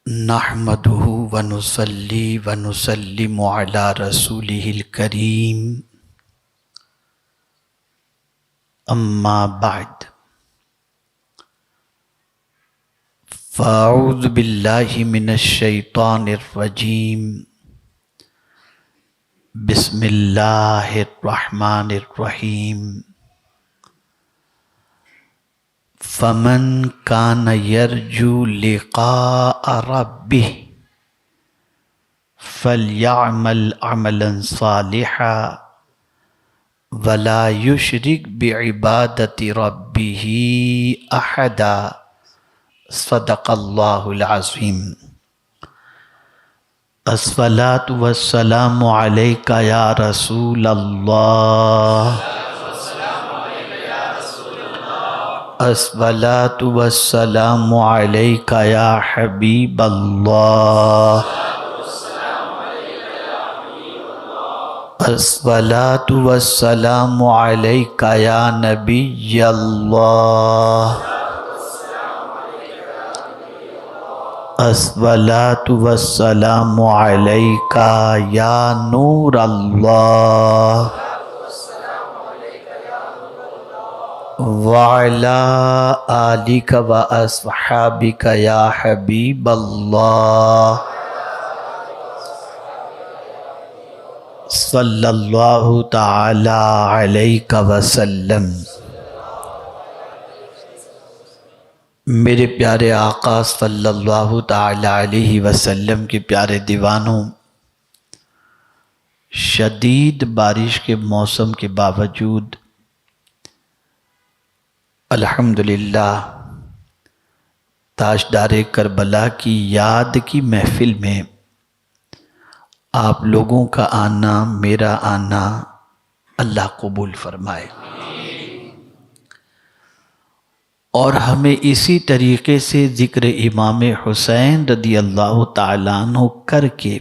نحمده ونصلي ونسلم على رسوله الكريم اما بعد فاعوذ بالله من الشيطان الرجيم بسم الله الرحمن الرحيم فمن كان يرجو لقاء ربه فليعمل عملا صالحا ولا يشرك بعبادة ربه أحدا صدق الله العظيم. الصلاة والسلام عليك يا رسول الله، الصلاة والسلام عليك يا حبيب الله، الصلاة والسلام عليك يا نبي الله، الصلاة والسلام عليك يا نور الله، وعلى آلك وأصحابك يا حبيب الله، صلی اللہ تعالی علیہ وسلم. میرے پیارے آقا صلی اللہ تعالی علیہ وسلم کے پیارے دیوانوں، شدید بارش کے موسم کے باوجود الحمدللہ تاجدار کربلا کی یاد کی محفل میں آپ لوگوں کا آنا، میرا آنا اللہ قبول فرمائے اور ہمیں اسی طریقے سے ذکر امام حسین رضی اللہ تعالیٰ عنہ کر کے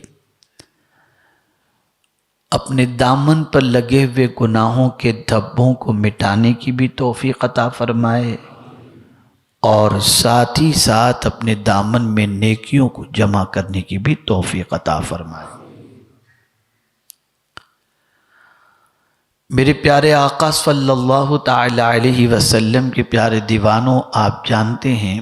اپنے دامن پر لگے ہوئے گناہوں کے دھبوں کو مٹانے کی بھی توفیق عطا فرمائے اور ساتھ ہی ساتھ اپنے دامن میں نیکیوں کو جمع کرنے کی بھی توفیق عطا فرمائے. میرے پیارے آقا صلی اللہ تعالی علیہ وسلم کے پیارے دیوانوں، آپ جانتے ہیں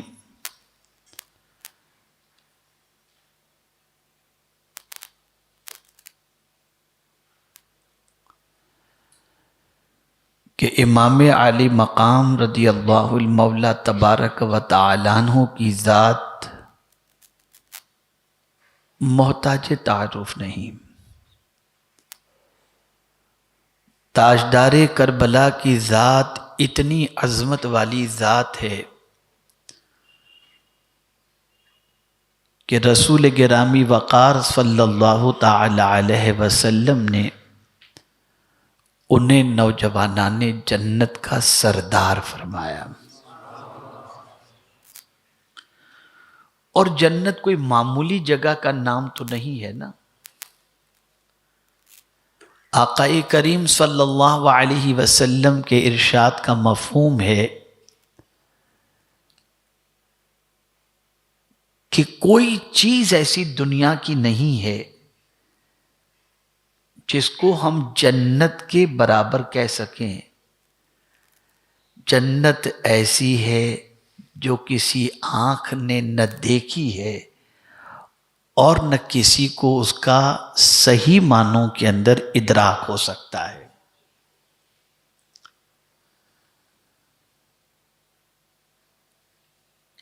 کہ امام عالی مقام رضی اللہ المولا تبارک و تعالی عنہ کی ذات محتاج تعارف نہیں. تاجدار کربلا کی ذات اتنی عظمت والی ذات ہے کہ رسول گرامی وقار صلی اللہ تعالی علیہ وسلم نے انہیں نوجوانان جنت کا سردار فرمایا. اور جنت کوئی معمولی جگہ کا نام تو نہیں ہے نا. آقا کریم صلی اللہ علیہ وسلم کے ارشاد کا مفہوم ہے کہ کوئی چیز ایسی دنیا کی نہیں ہے جس کو ہم جنت کے برابر کہہ سکیں. جنت ایسی ہے جو کسی آنکھ نے نہ دیکھی ہے اور نہ کسی کو اس کا صحیح معنوں کے اندر ادراک ہو سکتا ہے.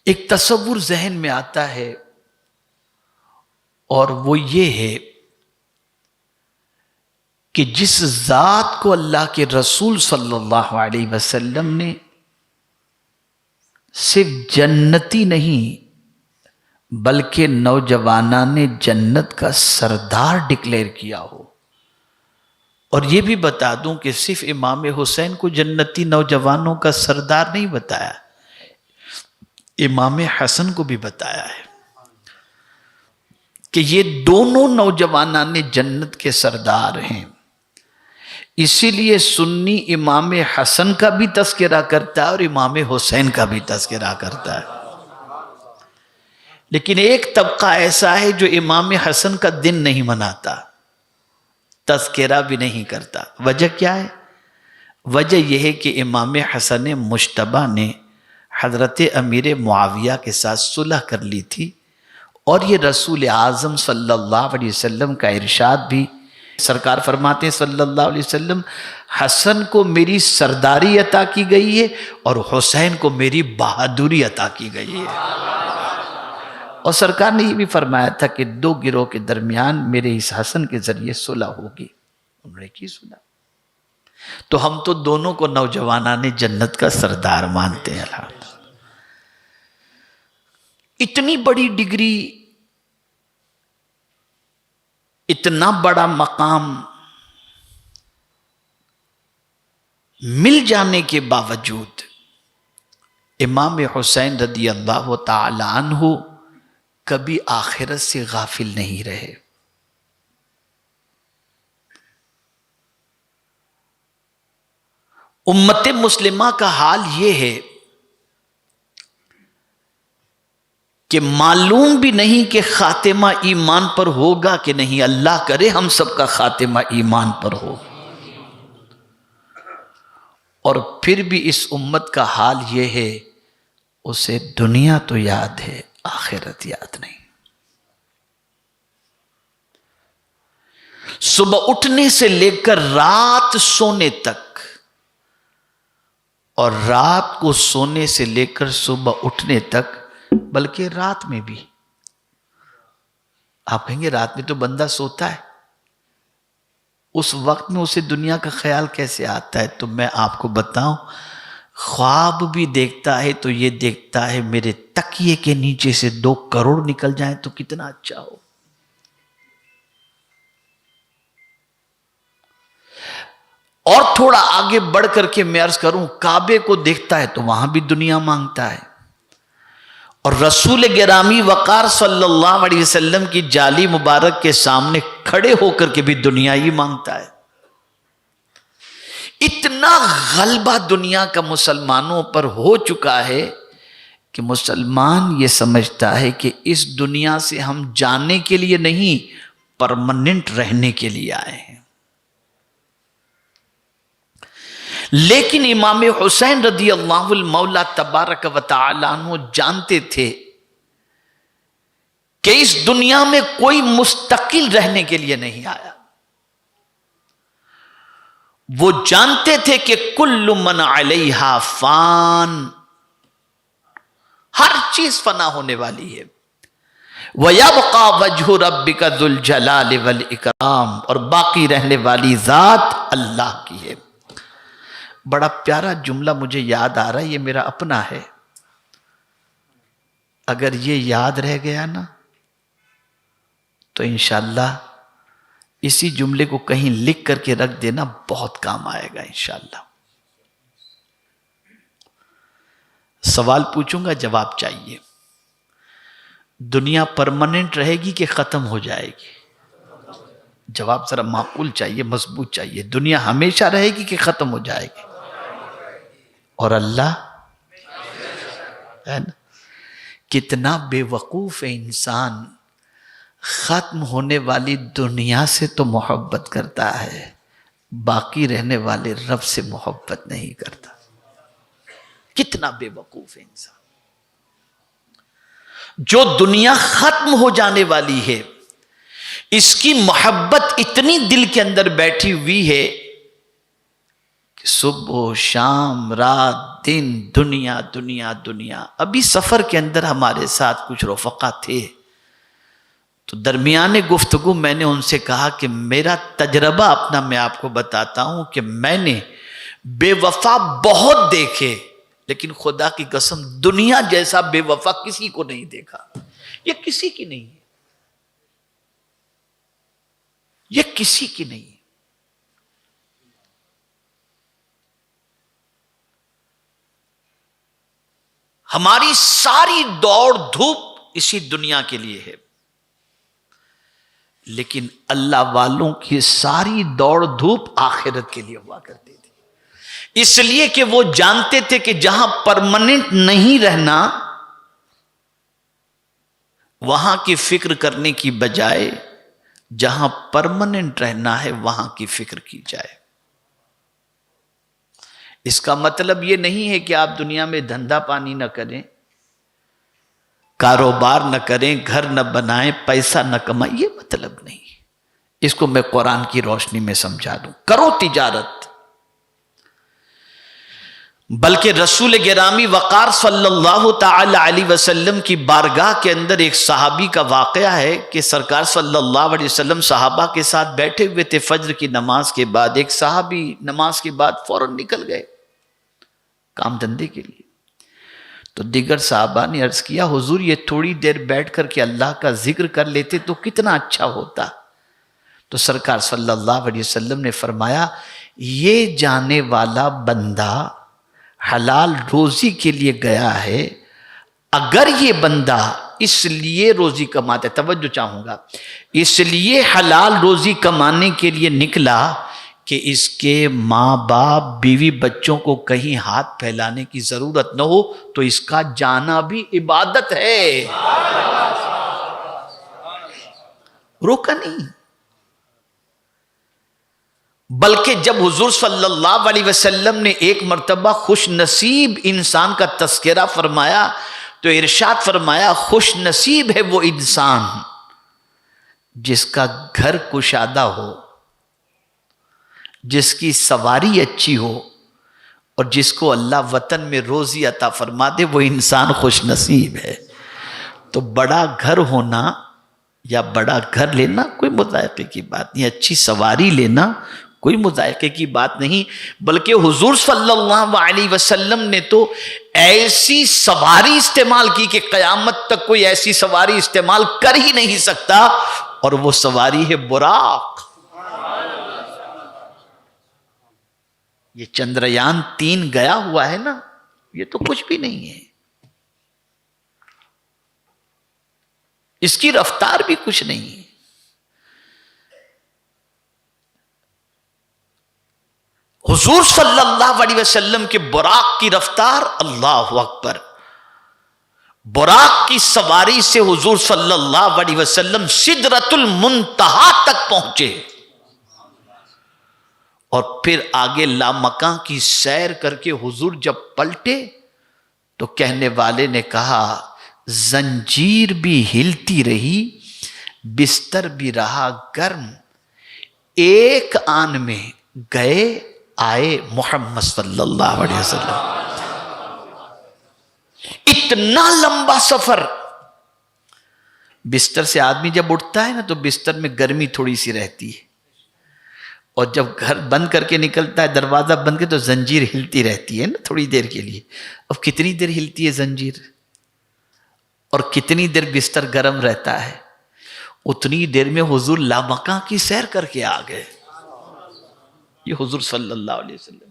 ایک تصور ذہن میں آتا ہے اور وہ یہ ہے کہ جس ذات کو اللہ کے رسول صلی اللہ علیہ وسلم نے صرف جنتی نہیں بلکہ نوجوانان جنت کا سردار ڈکلیئر کیا ہو. اور یہ بھی بتا دوں کہ صرف امام حسین کو جنتی نوجوانوں کا سردار نہیں بتایا، امام حسن کو بھی بتایا ہے کہ یہ دونوں نوجوانان جنت کے سردار ہیں. اسی لیے سنی امام حسن کا بھی تذکرہ کرتا ہے اور امام حسین کا بھی تذکرہ کرتا ہے. لیکن ایک طبقہ ایسا ہے جو امام حسن کا دن نہیں مناتا، تذکرہ بھی نہیں کرتا۔ وجہ کیا ہے؟ وجہ یہ ہے کہ امام حسن مجتبیٰ نے حضرت امیر معاویہ کے ساتھ صلح کر لی تھی، اور یہ رسول اعظم صلی اللہ علیہ وسلم کا ارشاد بھی، سرکار فرماتے ہیں صلی اللہ علیہ وسلم، حسن کو میری سرداری عطا کی گئی ہے اور حسین کو میری بہادری عطا کی گئی ہے۔ اور سرکار نے یہ بھی فرمایا تھا کہ دو گروہ کے درمیان میرے اس حسن کے ذریعے صلح ہوگی، انہوں نے کی صلح۔ تو ہم تو دونوں کو نوجوانان جنت کا سردار مانتے ہیں۔ الحمد اتنی بڑی ڈگری، اتنا بڑا مقام مل جانے کے باوجود امام حسین رضی اللہ تعالی عنہ کبھی آخرت سے غافل نہیں رہے۔ امت مسلمہ کا حال یہ ہے کہ معلوم بھی نہیں کہ خاتمہ ایمان پر ہوگا کہ نہیں، اللہ کرے ہم سب کا خاتمہ ایمان پر ہو۔ اور پھر بھی اس امت کا حال یہ ہے، اسے دنیا تو یاد ہے، آخرت یاد نہیں۔ صبح اٹھنے سے لے کر رات سونے تک، اور رات کو سونے سے لے کر صبح اٹھنے تک، بلکہ رات میں بھی۔ آپ کہیں گے رات میں تو بندہ سوتا ہے، اس وقت میں اسے دنیا کا خیال کیسے آتا ہے؟ تو میں آپ کو بتاؤں، خواب بھی دیکھتا ہے تو یہ دیکھتا ہے میرے تکیے کے نیچے سے 2 کروڑ نکل جائیں تو کتنا اچھا ہو۔ اور تھوڑا آگے بڑھ کر کے میں عرض کروں، کعبے کو دیکھتا ہے تو وہاں بھی دنیا مانگتا ہے، اور رسول گرامی وقار صلی اللہ علیہ وسلم کی جالی مبارک کے سامنے کھڑے ہو کر کے بھی دنیا ہی مانگتا ہے۔ اتنا غلبہ دنیا کا مسلمانوں پر ہو چکا ہے کہ مسلمان یہ سمجھتا ہے کہ اس دنیا سے ہم جانے کے لیے نہیں، پرماننٹ رہنے کے لیے آئے ہیں۔ لیکن امام حسین رضی اللہ المولا تبارک و تعالی عنہ جانتے تھے کہ اس دنیا میں کوئی مستقل رہنے کے لیے نہیں آیا۔ وہ جانتے تھے کہ کل من علیہا فان، ہر چیز فنا ہونے والی ہے۔ وَيَبْقَى وَجْهُ رَبِّكَ ذُو الْجَلَالِ وَالْإِكْرَامِ، اور باقی رہنے والی ذات اللہ کی ہے۔ بڑا پیارا جملہ مجھے یاد آ رہا ہے، یہ میرا اپنا ہے۔ اگر یہ یاد رہ گیا نا تو انشاءاللہ اسی جملے کو کہیں لکھ کر کے رکھ دینا، بہت کام آئے گا انشاءاللہ۔ سوال پوچھوں گا، جواب چاہیے۔ دنیا پرماننٹ رہے گی کہ ختم ہو جائے گی؟ جواب ذرا معقول چاہیے، مضبوط چاہیے۔ دنیا ہمیشہ رہے گی کہ ختم ہو جائے گی؟ اور اللہ ہے نا، کتنا بے وقوف ہے انسان، ختم ہونے والی دنیا سے تو محبت کرتا ہے، باقی رہنے والے رب سے محبت نہیں کرتا۔ کتنا بے وقوف ہے انسان۔ جو دنیا ختم ہو جانے والی ہے، اس کی محبت اتنی دل کے اندر بیٹھی ہوئی ہے کہ صبح شام رات دن دنیا دنیا دنیا۔ ابھی سفر کے اندر ہمارے ساتھ کچھ رفقا تھے، تو درمیان گفتگو میں نے ان سے کہا کہ میرا تجربہ اپنا میں آپ کو بتاتا ہوں کہ میں نے بے وفا بہت دیکھے، لیکن خدا کی قسم دنیا جیسا بے وفا کسی کو نہیں دیکھا۔ یہ کسی کی نہیں ہے، یہ کسی کی نہیں ہے۔ ہماری ساری دوڑ دھوپ اسی دنیا کے لیے ہے، لیکن اللہ والوں کی ساری دوڑ دھوپ آخرت کے لیے ہوا کرتی تھی، اس لیے کہ وہ جانتے تھے کہ جہاں پرماننٹ نہیں رہنا وہاں کی فکر کرنے کی بجائے جہاں پرماننٹ رہنا ہے وہاں کی فکر کی جائے۔ اس کا مطلب یہ نہیں ہے کہ آپ دنیا میں دھندا پانی نہ کریں، کاروبار نہ کریں، گھر نہ بنائیں، پیسہ نہ کمائیں، یہ مطلب نہیں۔ اس کو میں قرآن کی روشنی میں سمجھا دوں، کرو تجارت۔ بلکہ رسول گرامی وقار صلی اللہ تعالی علیہ وسلم کی بارگاہ کے اندر ایک صحابی کا واقعہ ہے کہ سرکار صلی اللہ علیہ وسلم صحابہ کے ساتھ بیٹھے ہوئے تھے، فجر کی نماز کے بعد ایک صحابی نماز کے بعد فوراً نکل گئے کام دھندے کے لیے۔ تو دیگر صحابہ نے عرض کیا حضور یہ تھوڑی دیر بیٹھ کر کے اللہ کا ذکر کر لیتے تو کتنا اچھا ہوتا۔ تو سرکار صلی اللہ علیہ وسلم نے فرمایا یہ جانے والا بندہ حلال روزی کے لیے گیا ہے، اگر یہ بندہ اس لیے روزی کماتا ہے، توجہ چاہوں گا، اس لیے حلال روزی کمانے کے لیے نکلا کہ اس کے ماں باپ بیوی بچوں کو کہیں ہاتھ پھیلانے کی ضرورت نہ ہو تو اس کا جانا بھی عبادت ہے، روکا نہیں۔ بلکہ جب حضور صلی اللہ علیہ وسلم نے ایک مرتبہ خوش نصیب انسان کا تذکرہ فرمایا تو ارشاد فرمایا خوش نصیب ہے وہ انسان جس کا گھر کشادہ ہو، جس کی سواری اچھی ہو، اور جس کو اللہ وطن میں روزی عطا فرما دے، وہ انسان خوش نصیب ہے۔ تو بڑا گھر ہونا یا بڑا گھر لینا کوئی مذائقے کی بات نہیں، اچھی سواری لینا کوئی مذائقے کی بات نہیں، بلکہ حضور صلی اللہ علیہ وسلم نے تو ایسی سواری استعمال کی کہ قیامت تک کوئی ایسی سواری استعمال کر ہی نہیں سکتا، اور وہ سواری ہے براق۔ یہ چندریان 3 گیا ہوا ہے نا، یہ تو کچھ بھی نہیں ہے، اس کی رفتار بھی کچھ نہیں ہے۔ حضور صلی اللہ علیہ وسلم کے براق کی رفتار، اللہ اکبر، براق کی سواری سے حضور صلی اللہ علیہ وسلم سدرۃ المنتہا تک پہنچے، اور پھر آگے لامکاں کی سیر کر کے حضور جب پلٹے تو کہنے والے نے کہا زنجیر بھی ہلتی رہی، بستر بھی رہا گرم، ایک آن میں گئے آئے محمد صلی اللہ علیہ وسلم۔ اتنا لمبا سفر، بستر سے آدمی جب اٹھتا ہے نا تو بستر میں گرمی تھوڑی سی رہتی ہے، اور جب گھر بند کر کے نکلتا ہے دروازہ بند کے تو زنجیر ہلتی رہتی ہے نا تھوڑی دیر کے لیے۔ اب کتنی دیر ہلتی ہے زنجیر اور کتنی دیر بستر گرم رہتا ہے؟ اتنی دیر میں حضور لامکاں کی سیر کر کے آ گئے۔ یہ حضور صلی اللہ علیہ وسلم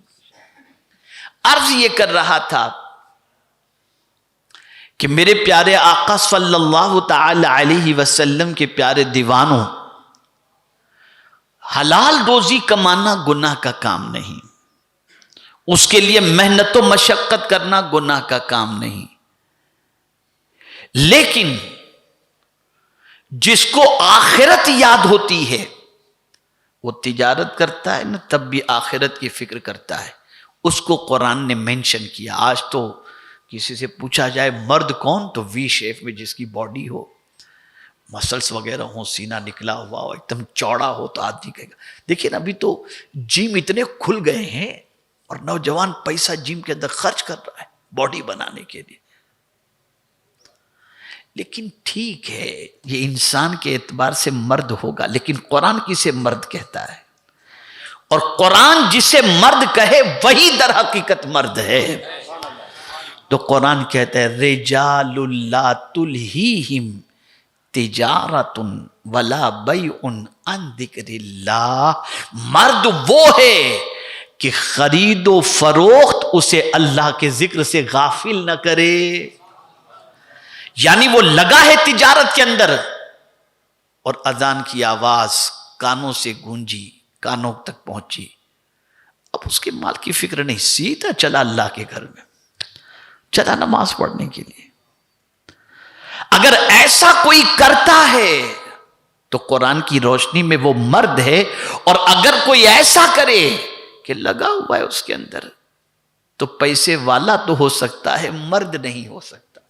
عرض یہ کر رہا تھا کہ میرے پیارے آقا صلی اللہ تعالی علیہ وسلم کے پیارے دیوانوں، حلال روزی کمانا گناہ کا کام نہیں، اس کے لیے محنت و مشقت کرنا گناہ کا کام نہیں، لیکن جس کو آخرت یاد ہوتی ہے وہ تجارت کرتا ہے نا تب بھی آخرت کی فکر کرتا ہے، اس کو قرآن نے مینشن کیا۔ آج تو کسی سے پوچھا جائے مرد کون، تو وی شیپ میں جس کی باڈی ہو، مسلس وغیرہ ہو، سینہ نکلا ہوا ہو، ایک دم چوڑا ہو تو آدمی کہے گا۔ دیکھیں ابھی تو جم اتنے کھل گئے ہیں اور نوجوان پیسہ جم کے اندر خرچ کر رہا ہے باڈی بنانے کے لیے، لیکن ٹھیک ہے یہ انسان کے اعتبار سے مرد ہوگا، لیکن قرآن کسے مرد کہتا ہے؟ اور قرآن جسے مرد کہے وہی در حقیقت مرد ہے۔ تو قرآن کہتا ہے رجال لا تلہیہم تجارت ولا بیع عن ذکر اللہ، مرد وہ ہے کہ خرید و فروخت اسے اللہ کے ذکر سے غافل نہ کرے، یعنی وہ لگا ہے تجارت کے اندر اور اذان کی آواز کانوں سے گونجی، کانوں تک پہنچی، اب اس کے مال کی فکر نہیں، سیدھا چلا اللہ کے گھر میں، چلا نماز پڑھنے کے لیے۔ اگر ایسا کوئی کرتا ہے تو قرآن کی روشنی میں وہ مرد ہے، اور اگر کوئی ایسا کرے کہ لگا ہوا ہے اس کے اندر، تو پیسے والا تو ہو سکتا ہے، مرد نہیں ہو سکتا۔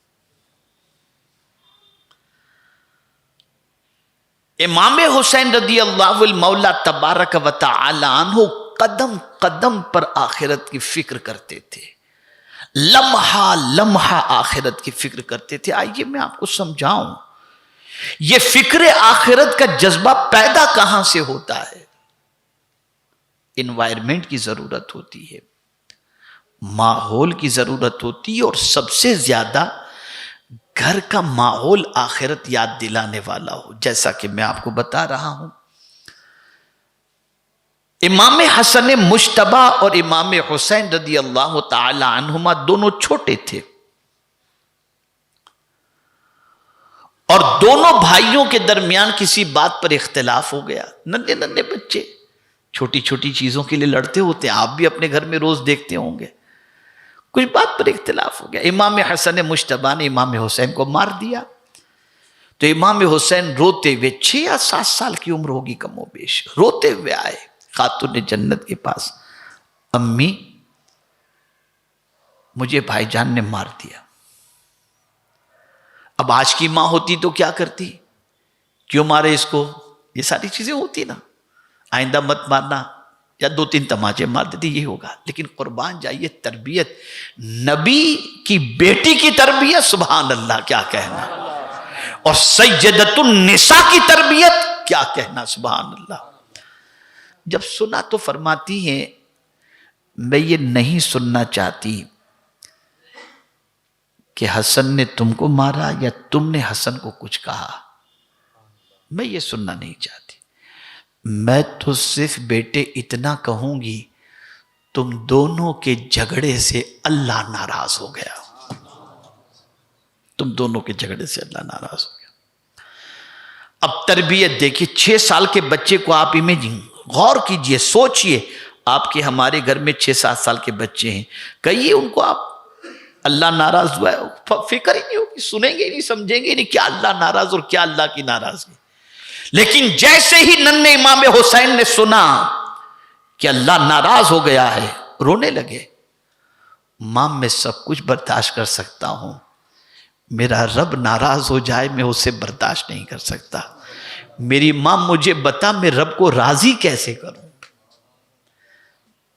امام حسین رضی اللہ المولا تبارک و تعالی عنہ قدم قدم پر آخرت کی فکر کرتے تھے، لمحہ لمحہ آخرت کی فکر کرتے تھے۔ آئیے میں آپ کو سمجھاؤں، یہ فکر آخرت کا جذبہ پیدا کہاں سے ہوتا ہے؟ انوائرمنٹ کی ضرورت ہوتی ہے، ماحول کی ضرورت ہوتی ہے، اور سب سے زیادہ گھر کا ماحول آخرت یاد دلانے والا ہو۔ جیسا کہ میں آپ کو بتا رہا ہوں، امام حسن مجتبی اور امام حسین رضی اللہ تعالی عنہما دونوں چھوٹے تھے، اور دونوں بھائیوں کے درمیان کسی بات پر اختلاف ہو گیا۔ ننھے ننھے بچے چھوٹی چھوٹی چیزوں کے لیے لڑتے ہوتے ہیں، آپ بھی اپنے گھر میں روز دیکھتے ہوں گے۔ کچھ بات پر اختلاف ہو گیا، امام حسن مجتبی نے امام حسین کو مار دیا، تو امام حسین روتے ہوئے 6 یا 7 سال کی عمر ہوگی کم و بیش، روتے ہوئے آئے خاتون جنت کے پاس، امی مجھے بھائی جان نے مار دیا۔ اب آج کی ماں ہوتی تو کیا کرتی؟ کیوں مارے اس کو؟ یہ ساری چیزیں ہوتی نا، آئندہ مت مارنا، یا 2-3 تماچے مار دیتی، یہ ہوگا۔ لیکن قربان جائیے تربیت، نبی کی بیٹی کی تربیت، سبحان اللہ کیا کہنا، اور سیدۃ النساء کی تربیت کیا کہنا، سبحان اللہ۔ جب سنا تو فرماتی ہیں میں یہ نہیں سننا چاہتی کہ حسن نے تم کو مارا یا تم نے حسن کو کچھ کہا، میں یہ سننا نہیں چاہتی، میں تو صرف بیٹے اتنا کہوں گی تم دونوں کے جھگڑے سے اللہ ناراض ہو گیا، تم دونوں کے جھگڑے سے اللہ ناراض ہو گیا۔ اب تربیت دیکھیے، 6 سال کے بچے کو آپ امیجنگ غور کیجئے، سوچئے، آپ کے ہمارے گھر میں 6-7 سال کے بچے ہیں، کہیے ان کو آپ اللہ ناراض ہوا ہے، فکر ہی نہیں ہوگی، سنیں گے نہیں، سمجھیں گے نہیں کیا اللہ ناراض اور کیا اللہ کی ناراضگی۔ لیکن جیسے ہی ننھے امام حسین نے سنا کہ اللہ ناراض ہو گیا ہے، رونے لگے۔ ماں میں سب کچھ برداشت کر سکتا ہوں، میرا رب ناراض ہو جائے میں اسے برداشت نہیں کر سکتا، میری ماں مجھے بتا میں رب کو راضی کیسے کروں۔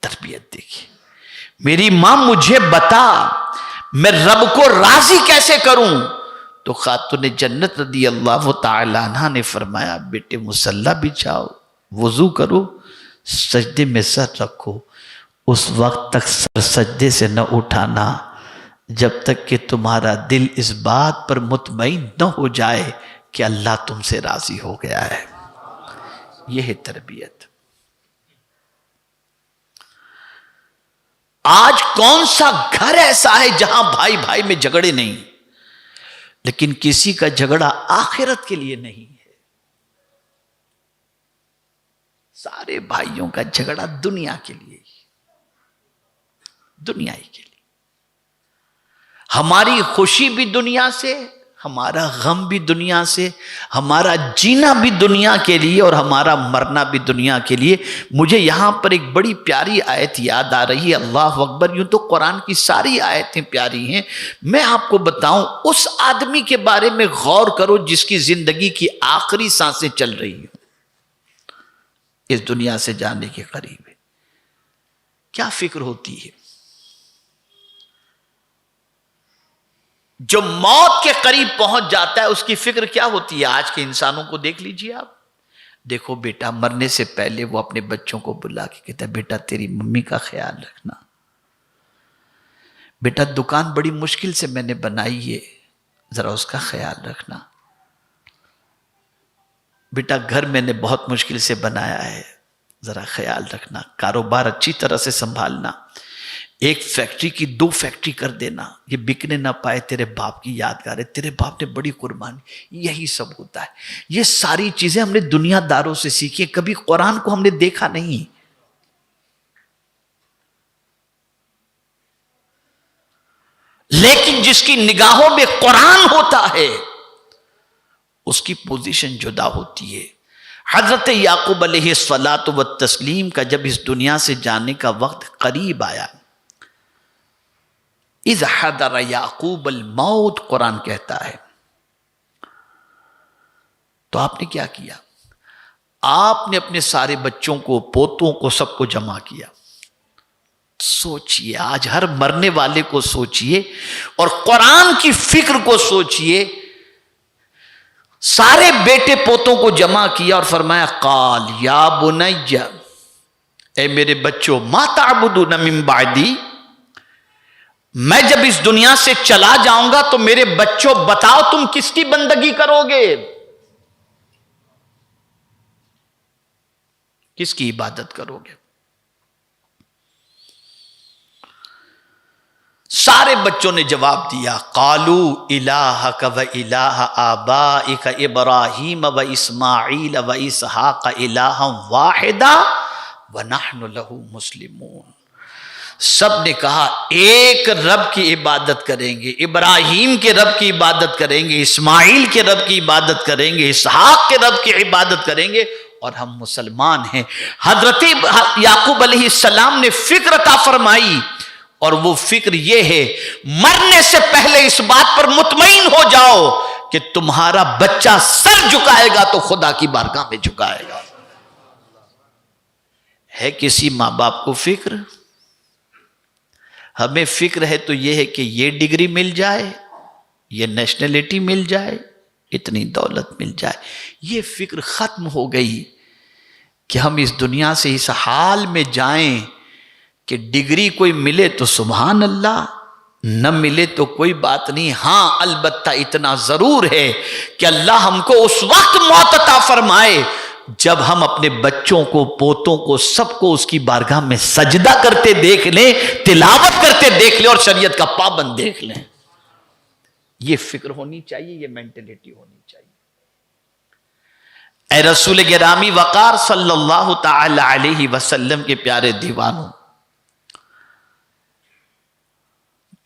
تربیت دیکھیے، میری ماں مجھے بتا میں رب کو راضی کیسے کروں، تو خاتون جنت رضی اللہ تعالی عنہ نے فرمایا بیٹے مصلی بچھاؤ، وضو کرو، سجدے میں سر رکھو، اس وقت تک سر سجدے سے نہ اٹھانا جب تک کہ تمہارا دل اس بات پر مطمئن نہ ہو جائے کہ اللہ تم سے راضی ہو گیا ہے۔ یہ ہے تربیت۔ آج کون سا گھر ایسا ہے جہاں بھائی بھائی میں جھگڑے نہیں، لیکن کسی کا جھگڑا آخرت کے لیے نہیں ہے، سارے بھائیوں کا جھگڑا دنیا کے لیے ہی، دنیا ہی کے لیے۔ ہماری خوشی بھی دنیا سے، ہمارا غم بھی دنیا سے، ہمارا جینا بھی دنیا کے لیے، اور ہمارا مرنا بھی دنیا کے لیے۔ مجھے یہاں پر ایک بڑی پیاری آیت یاد آ رہی ہے، اللہ اکبر، یوں تو قرآن کی ساری آیتیں پیاری ہیں، میں آپ کو بتاؤں اس آدمی کے بارے میں غور کرو جس کی زندگی کی آخری سانسیں چل رہی ہیں، اس دنیا سے جانے کے قریب ہے، کیا فکر ہوتی ہے؟ جو موت کے قریب پہنچ جاتا ہے اس کی فکر کیا ہوتی ہے؟ آج کے انسانوں کو دیکھ لیجئے آپ، دیکھو بیٹا مرنے سے پہلے وہ اپنے بچوں کو بلا کے کہتا ہے بیٹا تیری ممی کا خیال رکھنا، بیٹا دکان بڑی مشکل سے میں نے بنائی ہے ذرا اس کا خیال رکھنا، بیٹا گھر میں نے بہت مشکل سے بنایا ہے ذرا خیال رکھنا، کاروبار اچھی طرح سے سنبھالنا، ایک فیکٹری کی 2 فیکٹری کر دینا، یہ بکنے نہ پائے تیرے باپ کی یادگار ہے، تیرے باپ نے بڑی قربانی، یہی سب ہوتا ہے۔ یہ ساری چیزیں ہم نے دنیا داروں سے سیکھی، کبھی قرآن کو ہم نے دیکھا نہیں۔ لیکن جس کی نگاہوں میں قرآن ہوتا ہے اس کی پوزیشن جدا ہوتی ہے. حضرت یعقوب علیہ الصلاۃ والتسلیم کا جب اس دنیا سے جانے کا وقت قریب آیا، اذ حضر یعقوب الموت قرآن کہتا ہے، تو آپ نے کیا کیا؟ آپ نے اپنے سارے بچوں کو، پوتوں کو، سب کو جمع کیا. سوچئے، آج ہر مرنے والے کو سوچئے اور قرآن کی فکر کو سوچئے. سارے بیٹے پوتوں کو جمع کیا اور فرمایا قال یا بنی، اے میرے بچوں، ما تعبدون من بعدی، میں جب اس دنیا سے چلا جاؤں گا تو میرے بچوں بتاؤ تم کس کی بندگی کرو گے، کس کی عبادت کرو گے؟ سارے بچوں نے جواب دیا قالوا الہک و الہ آبائک ابراہیم و اسماعیل و اسحاق الہا واحدا ونحن لہ مسلمون. سب نے کہا ایک رب کی عبادت کریں گے، ابراہیم کے رب کی عبادت کریں گے، اسماعیل کے رب کی عبادت کریں گے، اسحاق کے رب کی عبادت کریں گے، اور ہم مسلمان ہیں. حضرت یعقوب علیہ السلام نے فکر عطا فرمائی، اور وہ فکر یہ ہے مرنے سے پہلے اس بات پر مطمئن ہو جاؤ کہ تمہارا بچہ سر جھکائے گا تو خدا کی بارگاہ میں جھکائے گا. ہے کسی ماں باپ کو فکر؟ ہمیں فکر ہے تو یہ ہے کہ یہ ڈگری مل جائے، یہ نیشنلٹی مل جائے، اتنی دولت مل جائے. یہ فکر ختم ہو گئی کہ ہم اس دنیا سے اس حال میں جائیں کہ ڈگری کوئی ملے تو سبحان اللہ، نہ ملے تو کوئی بات نہیں. ہاں البتہ اتنا ضرور ہے کہ اللہ ہم کو اس وقت موت عطا فرمائے جب ہم اپنے بچوں کو، پوتوں کو، سب کو اس کی بارگاہ میں سجدہ کرتے دیکھ لیں، تلاوت کرتے دیکھ لیں اور شریعت کا پابند دیکھ لیں. یہ فکر ہونی چاہیے، یہ مینٹلٹی ہونی چاہیے. اے رسول گرامی وقار صلی اللہ تعالی علیہ وسلم کے پیارے دیوانوں،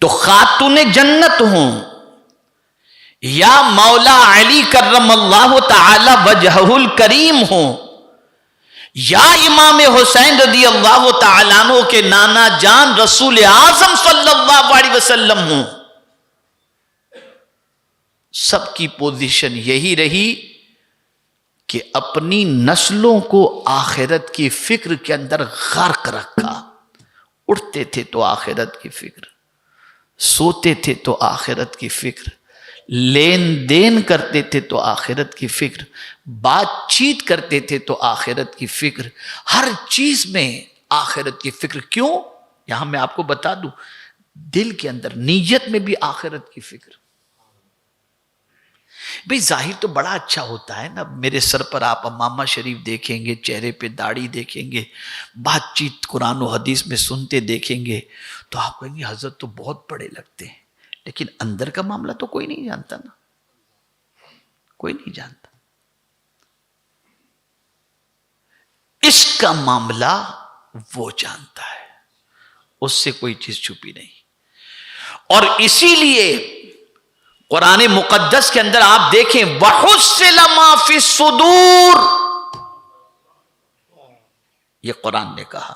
تو خاتون جنت ہوں یا مولا علی کرم اللہ تعالی وجہہ الکریم ہوں یا امام حسین رضی اللہ تعالیٰ عنہ کے نانا جان رسول اعظم صلی اللہ علیہ وسلم ہوں، سب کی پوزیشن یہی رہی کہ اپنی نسلوں کو آخرت کی فکر کے اندر غرق رکھا. اٹھتے تھے تو آخرت کی فکر، سوتے تھے تو آخرت کی فکر، لین دین کرتے تھے تو آخرت کی فکر، بات چیت کرتے تھے تو آخرت کی فکر، ہر چیز میں آخرت کی فکر. کیوں؟ یہاں میں آپ کو بتا دوں، دل کے اندر نیت میں بھی آخرت کی فکر. بھئی ظاہر تو بڑا اچھا ہوتا ہے نا، میرے سر پر آپ امامہ شریف دیکھیں گے، چہرے پہ داڑھی دیکھیں گے، بات چیت قرآن و حدیث میں سنتے دیکھیں گے تو آپ کہیں گے حضرت تو بہت بڑے لگتے ہیں، لیکن اندر کا معاملہ تو کوئی نہیں جانتا نا، کوئی نہیں جانتا. اس کا معاملہ وہ جانتا ہے، اس سے کوئی چیز چھپی نہیں. اور اسی لیے قرآن مقدس کے اندر آپ دیکھیں وَحُصِّلَ مَا فِي الصُّدُورِ، یہ قرآن نے کہا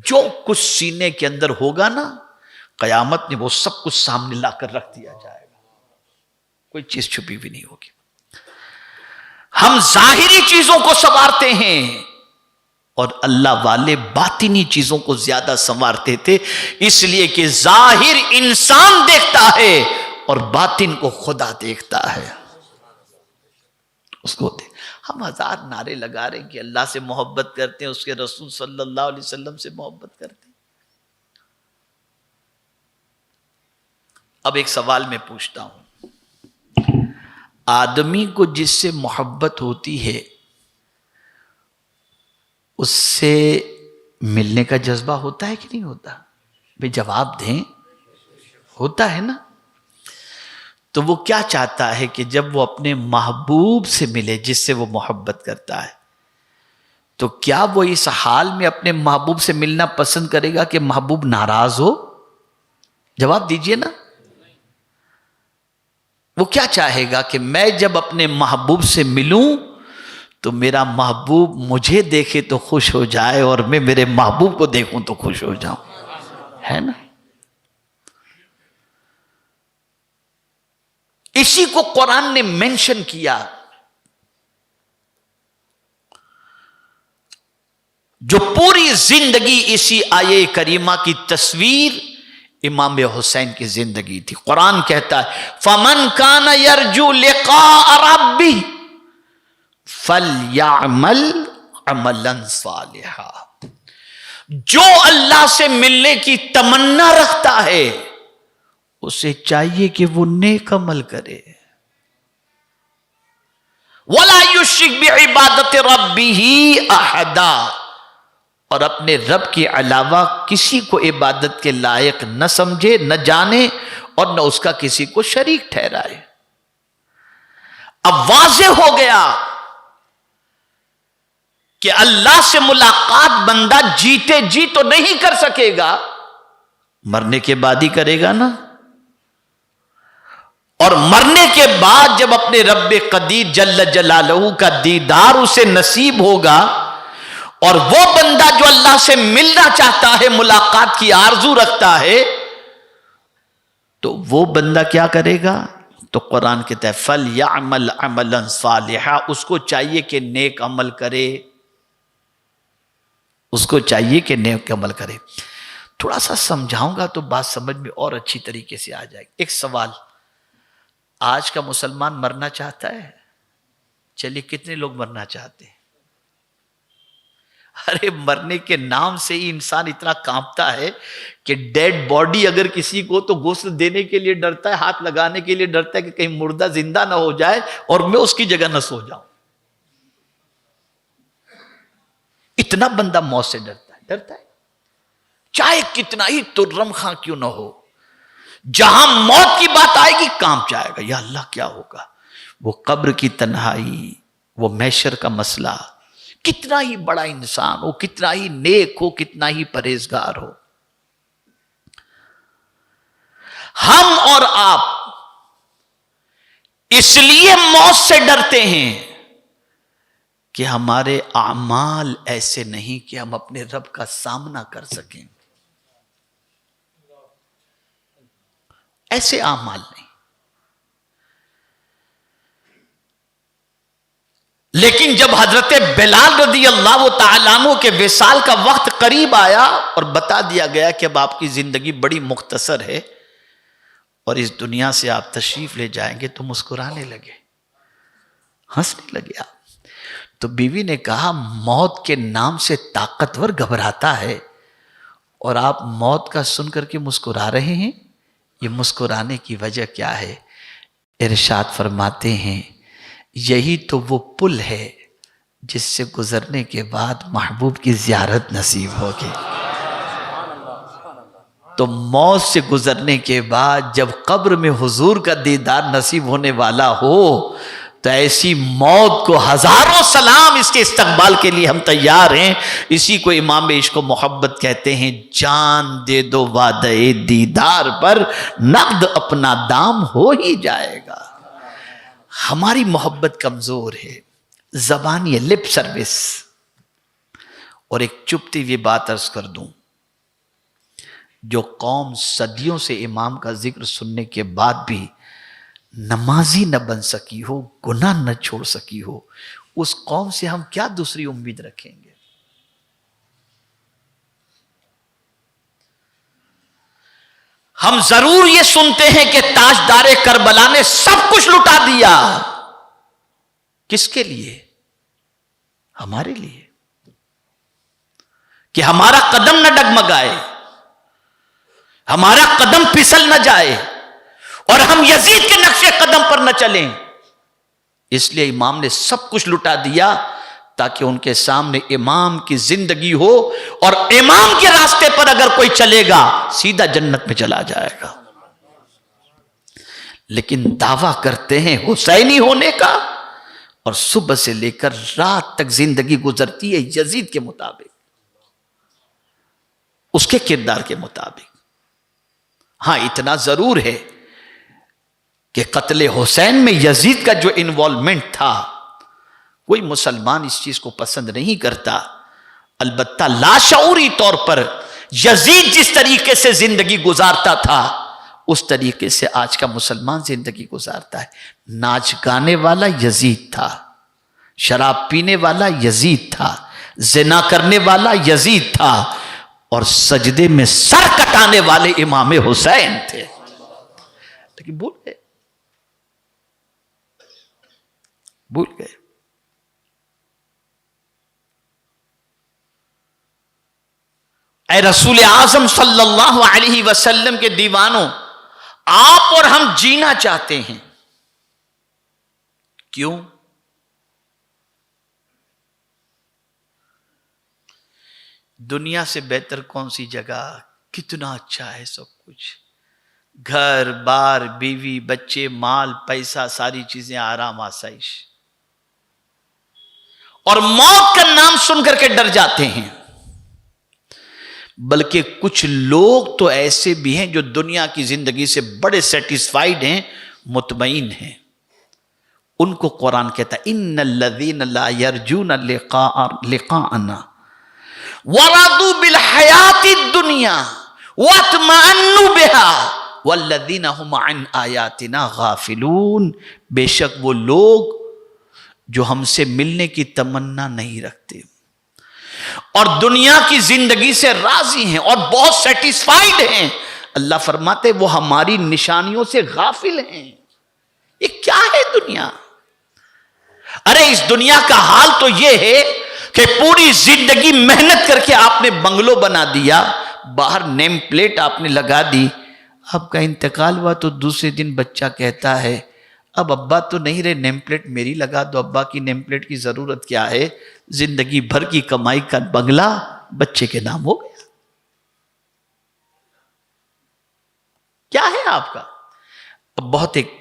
جو کچھ سینے کے اندر ہوگا نا، قیامت میں وہ سب کچھ سامنے لا کر رکھ دیا جائے گا، کوئی چیز چھپی بھی نہیں ہوگی. ہم ظاہری چیزوں کو سنوارتے ہیں اور اللہ والے باطنی چیزوں کو زیادہ سنوارتے تھے، اس لیے کہ ظاہر انسان دیکھتا ہے اور باطن کو خدا دیکھتا ہے. اس کو ہم ہزار نعرے لگا رہے ہیں کہ اللہ سے محبت کرتے ہیں، اس کے رسول صلی اللہ علیہ وسلم سے محبت کرتے ہیں. اب ایک سوال میں پوچھتا ہوں، آدمی کو جس سے محبت ہوتی ہے اس سے ملنے کا جذبہ ہوتا ہے کہ نہیں ہوتا؟ بھئی جواب دیں. ہوتا ہے نا. تو وہ کیا چاہتا ہے کہ جب وہ اپنے محبوب سے ملے جس سے وہ محبت کرتا ہے، تو کیا وہ اس حال میں اپنے محبوب سے ملنا پسند کرے گا کہ محبوب ناراض ہو؟ جواب دیجئے نا. وہ کیا چاہے گا کہ میں جب اپنے محبوب سے ملوں تو میرا محبوب مجھے دیکھے تو خوش ہو جائے اور میں میرے محبوب کو دیکھوں تو خوش ہو جاؤں، ہے نا؟ اسی کو قرآن نے مینشن کیا. جو پوری زندگی اسی آیے کریمہ کی تصویر امام حسین کی زندگی تھی. قرآن کہتا ہے فَمَنْ كَانَ يَرْجُو لِقَاءَ رَبِّهِ فَلْيَعْمَلْ عَمَلًا صَالِحًا. جو اللہ سے ملنے کی تمنا رکھتا ہے اسے چاہیے کہ وہ نیک عمل کرے. وَلَا يُشْرِكْ بِعِبَادَةِ رَبِّهِ أَحَدًا. اور اپنے رب کے علاوہ کسی کو عبادت کے لائق نہ سمجھے، نہ جانے اور نہ اس کا کسی کو شریک ٹھہرائے. اب واضح ہو گیا کہ اللہ سے ملاقات بندہ جیتے جی تو نہیں کر سکے گا، مرنے کے بعد ہی کرے گا نا. اور مرنے کے بعد جب اپنے رب قدیر جل جلالہ کا دیدار اسے نصیب ہوگا اور وہ بندہ جو اللہ سے ملنا چاہتا ہے، ملاقات کی آرزو رکھتا ہے، تو وہ بندہ کیا کرے گا؟ تو قرآن کہتا ہے فَلْيَعْمَلْ عَمَلًا صَالِحًا. اس کو چاہیے کہ نیک عمل کرے، اس کو چاہیے کہ نیک عمل کرے. تھوڑا سا سمجھاؤں گا تو بات سمجھ میں اور اچھی طریقے سے آ جائے گی. ایک سوال، آج کا مسلمان مرنا چاہتا ہے؟ چلیے کتنے لوگ مرنا چاہتے ہیں؟ ارے مرنے کے نام سے ہی انسان اتنا کانپتا ہے کہ ڈیڈ باڈی اگر کسی کو تو غسل دینے کے لیے ڈرتا ہے، ہاتھ لگانے کے لیے ڈرتا ہے کہ کہیں مردہ زندہ نہ ہو جائے اور میں اس کی جگہ نہ سو جاؤں. اتنا بندہ موت سے ڈرتا ہے چاہے کتنا ہی ترم خاں کیوں نہ ہو. جہاں موت کی بات آئے گی کانپ جائے گا، یا اللہ کیا ہوگا. وہ قبر کی تنہائی، وہ محشر کا مسئلہ، کتنا ہی بڑا انسان ہو، کتنا ہی نیک ہو، کتنا ہی پرہیزگار ہو، ہم اور آپ اس لیے موت سے ڈرتے ہیں کہ ہمارے اعمال ایسے نہیں کہ ہم اپنے رب کا سامنا کر سکیں. ایسے اعمال نہیں. لیکن جب حضرت بلال رضی اللہ تعالیٰ عنہ کے وصال کا وقت قریب آیا اور بتا دیا گیا کہ اب آپ کی زندگی بڑی مختصر ہے اور اس دنیا سے آپ تشریف لے جائیں گے، تو مسکرانے لگے، ہنسنے لگے آپ. تو بیوی نے کہا موت کے نام سے طاقتور گھبراتا ہے اور آپ موت کا سن کر کے مسکرا رہے ہیں، یہ مسکرانے کی وجہ کیا ہے؟ ارشاد فرماتے ہیں یہی تو وہ پل ہے جس سے گزرنے کے بعد محبوب کی زیارت نصیب ہوگی. تو موت سے گزرنے کے بعد جب قبر میں حضور کا دیدار نصیب ہونے والا ہو تو ایسی موت کو ہزاروں سلام، اس کے استقبال کے لیے ہم تیار ہیں. اسی کو امام عشق و محبت کہتے ہیں، جان دے دو وعدہ دیدار پر، نقد اپنا دام ہو ہی جائے گا. ہماری محبت کمزور ہے، زبانی ہے، لپ سروس. اور ایک چپتی ہوئی بات عرض کر دوں، جو قوم صدیوں سے امام کا ذکر سننے کے بعد بھی نمازی نہ بن سکی ہو، گناہ نہ چھوڑ سکی ہو، اس قوم سے ہم کیا دوسری امید رکھیں گے؟ ہم ضرور یہ سنتے ہیں کہ تاجدار کربلا نے سب کچھ لٹا دیا. کس کے لیے؟ ہمارے لیے، کہ ہمارا قدم نہ ڈگمگائے، ہمارا قدم پھسل نہ جائے اور ہم یزید کے نقش قدم پر نہ چلیں. اس لیے امام نے سب کچھ لٹا دیا تاکہ ان کے سامنے امام کی زندگی ہو اور امام کے راستے پر اگر کوئی چلے گا سیدھا جنت میں چلا جائے گا. لیکن دعویٰ کرتے ہیں حسینی ہونے کا اور صبح سے لے کر رات تک زندگی گزرتی ہے یزید کے مطابق، اس کے کردار کے مطابق. ہاں اتنا ضرور ہے کہ قتل حسین میں یزید کا جو انوالومنٹ تھا، کوئی مسلمان اس چیز کو پسند نہیں کرتا، البتہ لاشعوری طور پر یزید جس طریقے سے زندگی گزارتا تھا اس طریقے سے آج کا مسلمان زندگی گزارتا ہے۔ ناچ گانے والا یزید تھا، شراب پینے والا یزید تھا، زنا کرنے والا یزید تھا، اور سجدے میں سر کٹانے والے امام حسین تھے، لیکن بھول گئے۔ اے رسول اعظم صلی اللہ علیہ وسلم کے دیوانوں، آپ اور ہم جینا چاہتے ہیں، کیوں؟ دنیا سے بہتر کون سی جگہ؟ کتنا اچھا ہے سب کچھ، گھر بار، بیوی، بچے، مال، پیسہ، ساری چیزیں، آرام، آسائش، اور موت کا نام سن کر کے ڈر جاتے ہیں۔ بلکہ کچھ لوگ تو ایسے بھی ہیں جو دنیا کی زندگی سے بڑے سیٹسفائیڈ ہیں، مطمئن ہیں۔ ان کو قرآن کہتا ہے ان الذین لا یرجون لقاءنا ورضوا بالحیات الدنیا واطمأنوا بها والذین هم عن آیاتنا غافلون، بے شک وہ لوگ جو ہم سے ملنے کی تمنا نہیں رکھتے اور دنیا کی زندگی سے راضی ہیں اور بہت سیٹسفائیڈ ہیں، اللہ فرماتے وہ ہماری نشانیوں سے غافل ہیں۔ یہ کیا ہے دنیا؟ ارے اس دنیا کا حال تو یہ ہے کہ پوری زندگی محنت کر کے آپ نے بنگلو بنا دیا، باہر نیم پلیٹ آپ نے لگا دی، آپ کا انتقال ہوا تو دوسرے دن بچہ کہتا ہے اب ابا تو نہیں رہے، نیم پلیٹ میری لگا دو، ابا کی نیم پلیٹ کی ضرورت کیا ہے؟ زندگی بھر کی کمائی کا بنگلہ بچے کے نام ہو گیا۔ کیا ہے آپ کا؟ اب بہت ایک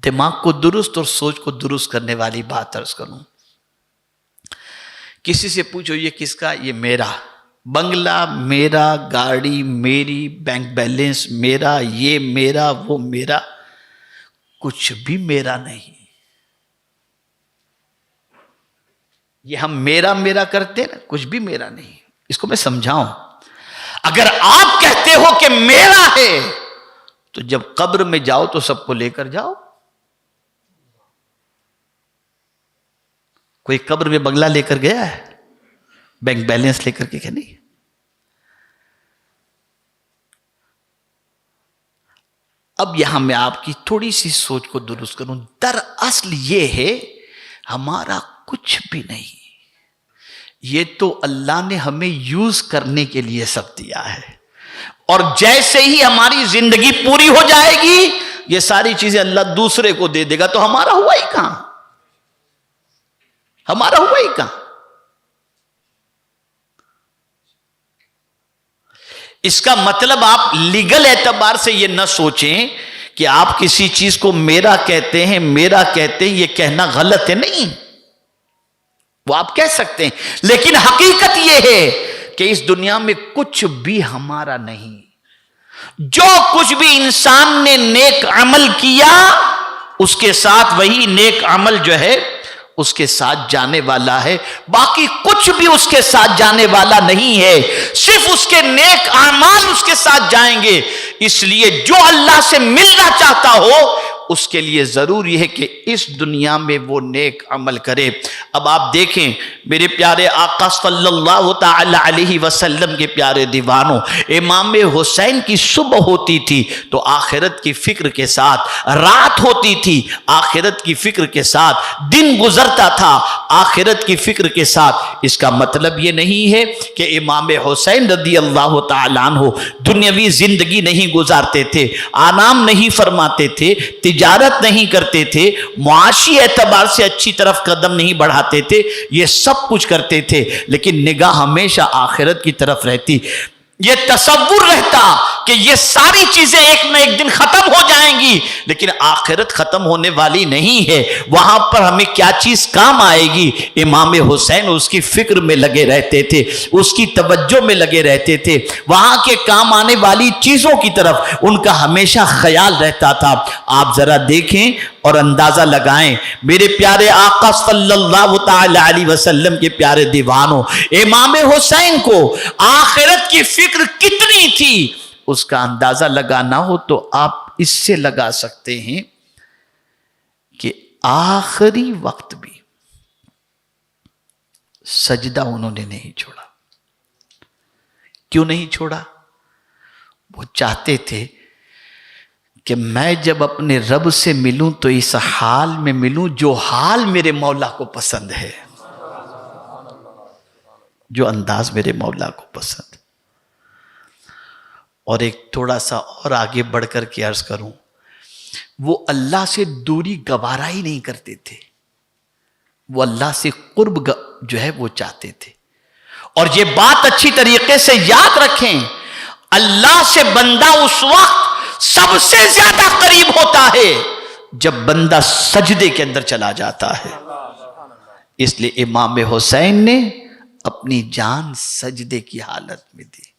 دماغ کو درست اور سوچ کو درست کرنے والی بات عرض کروں، کسی سے پوچھو یہ کس کا؟ یہ میرا بنگلہ، میرا گاڑی، میری بینک بیلنس میرا، یہ میرا، وہ میرا، کچھ بھی میرا نہیں۔ یہ ہم میرا میرا کرتے نا، کچھ بھی میرا نہیں۔ اس کو میں سمجھاؤں، اگر آپ کہتے ہو کہ میرا ہے تو جب قبر میں جاؤ تو سب کو لے کر جاؤ۔ کوئی قبر میں بنگلہ لے کر گیا ہے؟ بینک بیلنس لے کر کے کہ نہیں؟ اب یہاں میں آپ کی تھوڑی سی سوچ کو درست کروں، دراصل یہ ہے ہمارا کچھ بھی نہیں، یہ تو اللہ نے ہمیں یوز کرنے کے لیے سب دیا ہے، اور جیسے ہی ہماری زندگی پوری ہو جائے گی یہ ساری چیزیں اللہ دوسرے کو دے دے گا، تو ہمارا ہوا ہی کہاں؟ ہمارا ہوا ہی کہاں؟ اس کا مطلب آپ لیگل اعتبار سے یہ نہ سوچیں کہ آپ کسی چیز کو میرا کہتے ہیں، میرا کہتے ہیں، یہ کہنا غلط ہے، نہیں، وہ آپ کہہ سکتے ہیں، لیکن حقیقت یہ ہے کہ اس دنیا میں کچھ بھی ہمارا نہیں۔ جو کچھ بھی انسان نے نیک عمل کیا اس کے ساتھ وہی نیک عمل جو ہے اس کے ساتھ جانے والا ہے، باقی کچھ بھی اس کے ساتھ جانے والا نہیں ہے، صرف اس کے نیک اعمال اس کے ساتھ جائیں گے۔ اس لیے جو اللہ سے ملنا چاہتا ہو اس کے لیے ضروری ہے کہ اس دنیا میں وہ نیک عمل کرے۔ اب آپ دیکھیں میرے پیارے آقا صلی اللہ تعالی علیہ وسلم کے پیارے دیوانوں، امام حسین کی صبح ہوتی تھی تو آخرت کی فکر کے ساتھ، رات ہوتی تھی آخرت کی فکر کے ساتھ، دن گزرتا تھا آخرت کی فکر کے ساتھ۔ اس کا مطلب یہ نہیں ہے کہ امام حسین رضی اللہ تعالیٰ عنہ دنیاوی زندگی نہیں گزارتے تھے، آرام نہیں فرماتے تھے، تجارت نہیں کرتے تھے، معاشی اعتبار سے اچھی طرف قدم نہیں بڑھاتے تھے، یہ سب کچھ کرتے تھے، لیکن نگاہ ہمیشہ آخرت کی طرف رہتی۔ یہ تصور رہتا کہ یہ ساری چیزیں ایک نہ ایک دن ختم ہو جائیں گی، لیکن آخرت ختم ہونے والی نہیں ہے۔ وہاں پر ہمیں کیا چیز کام آئے گی؟ امام حسین اس کی فکر میں لگے رہتے تھے، اس کی توجہ میں لگے رہتے تھے، وہاں کے کام آنے والی چیزوں کی طرف ان کا ہمیشہ خیال رہتا تھا۔ آپ ذرا دیکھیں اور اندازہ لگائیں، میرے پیارے آقا صلی اللہ تعالی علیہ وسلم کے پیارے دیوانوں، امام حسین کو آخرت کی فکر کتنی تھی، اس کا اندازہ لگانا ہو تو آپ اس سے لگا سکتے ہیں کہ آخری وقت بھی سجدہ انہوں نے نہیں چھوڑا۔ کیوں نہیں چھوڑا؟ وہ چاہتے تھے کہ میں جب اپنے رب سے ملوں تو اس حال میں ملوں جو حال میرے مولا کو پسند ہے، جو انداز میرے مولا کو پسند۔ اور ایک تھوڑا سا اور آگے بڑھ کر کے عرض کروں، وہ اللہ سے دوری گوارا ہی نہیں کرتے تھے، وہ اللہ سے قرب جو ہے وہ چاہتے تھے۔ اور یہ بات اچھی طریقے سے یاد رکھیں، اللہ سے بندہ اس وقت سب سے زیادہ قریب ہوتا ہے جب بندہ سجدے کے اندر چلا جاتا ہے۔ اس لیے امام حسین نے اپنی جان سجدے کی حالت میں دی۔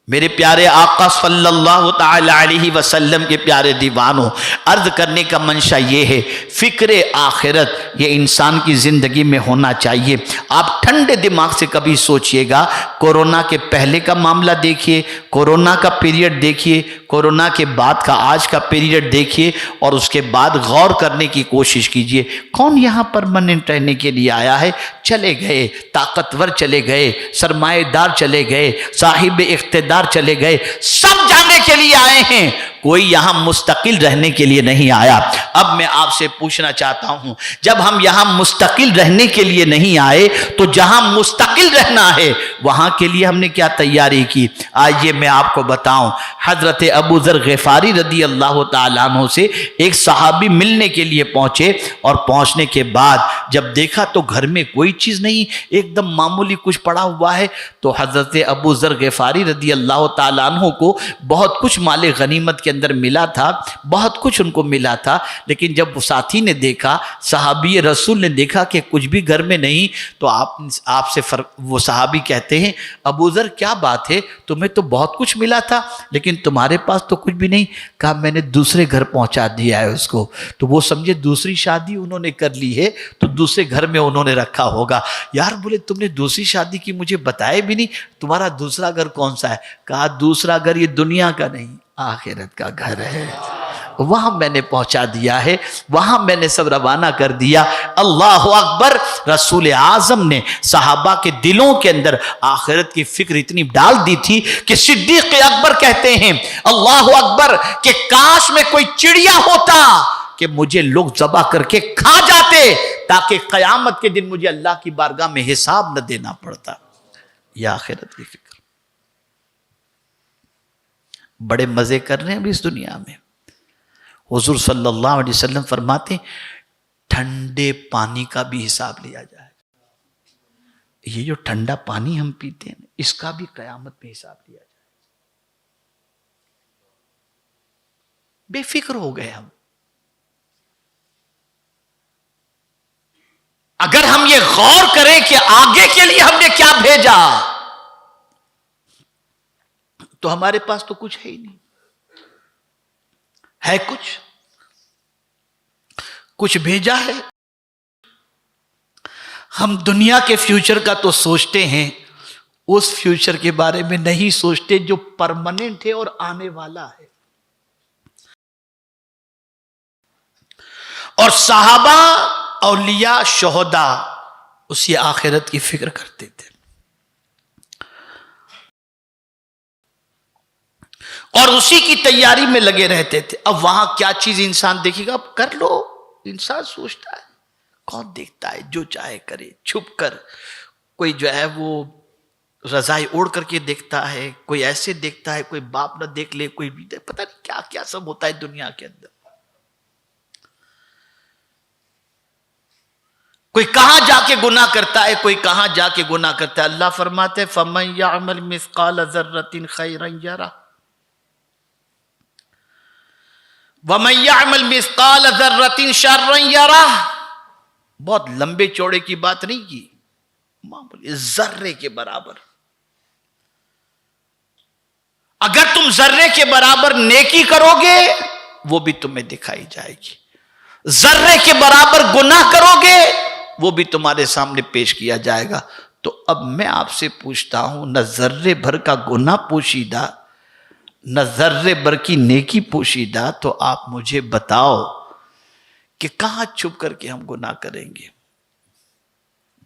میرے پیارے آقا صلی اللہ تعالی علیہ وسلم کے پیارے دیوانوں، عرض کرنے کا منشا یہ ہے، فکر آخرت یہ انسان کی زندگی میں ہونا چاہیے۔ آپ ٹھنڈے دماغ سے کبھی سوچئے گا، کورونا کے پہلے کا معاملہ دیکھیے، کورونا کا پیریڈ دیکھیے، کورونا کے بعد کا آج کا پیریڈ دیکھیے، اور اس کے بعد غور کرنے کی کوشش کیجئے، کون یہاں پرماننٹ رہنے کے لیے آیا ہے؟ چلے گئے، طاقتور چلے گئے، سرمایہ دار چلے گئے، صاحب اقتدار چلے گئے، سب جانے کے لیے آئے ہیں، کوئی یہاں مستقل رہنے کے لیے نہیں آیا۔ اب میں آپ سے پوچھنا چاہتا ہوں، جب ہم یہاں مستقل رہنے کے لیے نہیں آئے تو جہاں مستقل رہنا ہے وہاں کے لیے ہم نے کیا تیاری کی؟ آئیے میں آپ کو بتاؤں۔ حضرت ابو ذر غفاری رضی اللہ تعالیٰ عنہ سے ایک صحابی ملنے کے لیے پہنچے، اور پہنچنے کے بعد جب دیکھا تو گھر میں کوئی چیز نہیں، ایک دم معمولی کچھ پڑا ہوا ہے، تو حضرت ابو ذر غفاری رضی اللہ تعالیٰ عنہ کو بہت کچھ مال غنیمت کے اندر ملا تھا، بہت کچھ ان کو ملا تھا، لیکن جب وہ ساتھی نے دیکھا، صحابی رسول نے دیکھا کہ کچھ بھی گھر میں نہیں، تو آپ سے وہ صحابی کہتے ہیں، ابو ذر کیا بات ہے، تمہیں تو بہت کچھ ملا تھا لیکن تمہارے پاس تو کچھ بھی نہیں؟ کہا میں نے دوسرے گھر پہنچا دیا ہے اس کو۔ تو وہ سمجھے دوسری شادی انہوں نے کر لی ہے تو دوسرے گھر میں انہوں نے رکھا ہوگا۔ یار بولے تم نے دوسری شادی کی مجھے بتائے بھی نہیں، تمہارا دوسرا گھر کون سا ہے؟ کہا دوسرا گھر یہ دنیا کا نہیں، آخرت کا گھر ہے، وہاں میں نے پہنچا دیا ہے، وہاں میں نے سب روانہ کر دیا۔ اللہ اکبر! رسول اعظم نے صحابہ کے دلوں کے اندر آخرت کی فکر اتنی ڈال دی تھی کہ صدیق اکبر کہتے ہیں، اللہ اکبر، کہ کاش میں کوئی چڑیا ہوتا کہ مجھے لوگ ذبح کر کے کھا جاتے تاکہ قیامت کے دن مجھے اللہ کی بارگاہ میں حساب نہ دینا پڑتا۔ یہ آخرت کی فکر۔ بڑے مزے کر رہے ہیں ابھی اس دنیا میں۔ حضور صلی اللہ علیہ وسلم فرماتے ہیں ٹھنڈے پانی کا بھی حساب لیا جائے گا۔ یہ جو ٹھنڈا پانی ہم پیتے ہیں اس کا بھی قیامت میں حساب لیا جائے گا۔ بے فکر ہو گئے ہم۔ اگر ہم یہ غور کریں کہ آگے کے لیے ہم نے کیا بھیجا تو ہمارے پاس تو کچھ ہے ہی نہیں۔ ہے کچھ بھیجا ہے؟ ہم دنیا کے فیوچر کا تو سوچتے ہیں، اس فیوچر کے بارے میں نہیں سوچتے جو پرماننٹ ہے اور آنے والا ہے۔ اور صحابہ، اولیاء، شہداء اسی آخرت کی فکر کرتے تھے، اور اسی کی تیاری میں لگے رہتے تھے۔ اب وہاں کیا چیز انسان دیکھے گا؟ اب کر لو، انسان سوچتا ہے، کون دیکھتا ہے؟ جو چاہے کرے، چھپ کر، کوئی جو ہے وہ رضائی اوڑھ کر کے دیکھتا ہے، کوئی ایسے دیکھتا ہے، کوئی باپ نہ دیکھ لے، کوئی بھی پتہ نہیں کیا کیا سب ہوتا ہے دنیا کے اندر۔ کوئی کہاں جا کے گناہ کرتا ہے، کوئی کہاں جا کے گناہ کرتا ہے۔ اللہ فرماتے ہیں فَمَن يَعْمَلْ مِثْقَالَ ذَرَّةٍ خَيْرًا يَرَهُ، وَمَن يَعْمَلْ مِثْقَالَ ذَرَّةٍ شَرًّا يَرَهُ، بہت لمبے چوڑے کی بات نہیں کی، معمولی ذرے کے برابر. اگر تم ذرے کے برابر نیکی کرو گے وہ بھی تمہیں دکھائی جائے گی، ذرے کے برابر گناہ کرو گے وہ بھی تمہارے سامنے پیش کیا جائے گا. تو اب میں آپ سے پوچھتا ہوں، نہ ذرے بھر کا گناہ پوشیدہ، نہ ذرے بھر کی نیکی پوشیدہ، تو آپ مجھے بتاؤ کہ کہاں چھپ کر کے ہم گناہ کریں گے،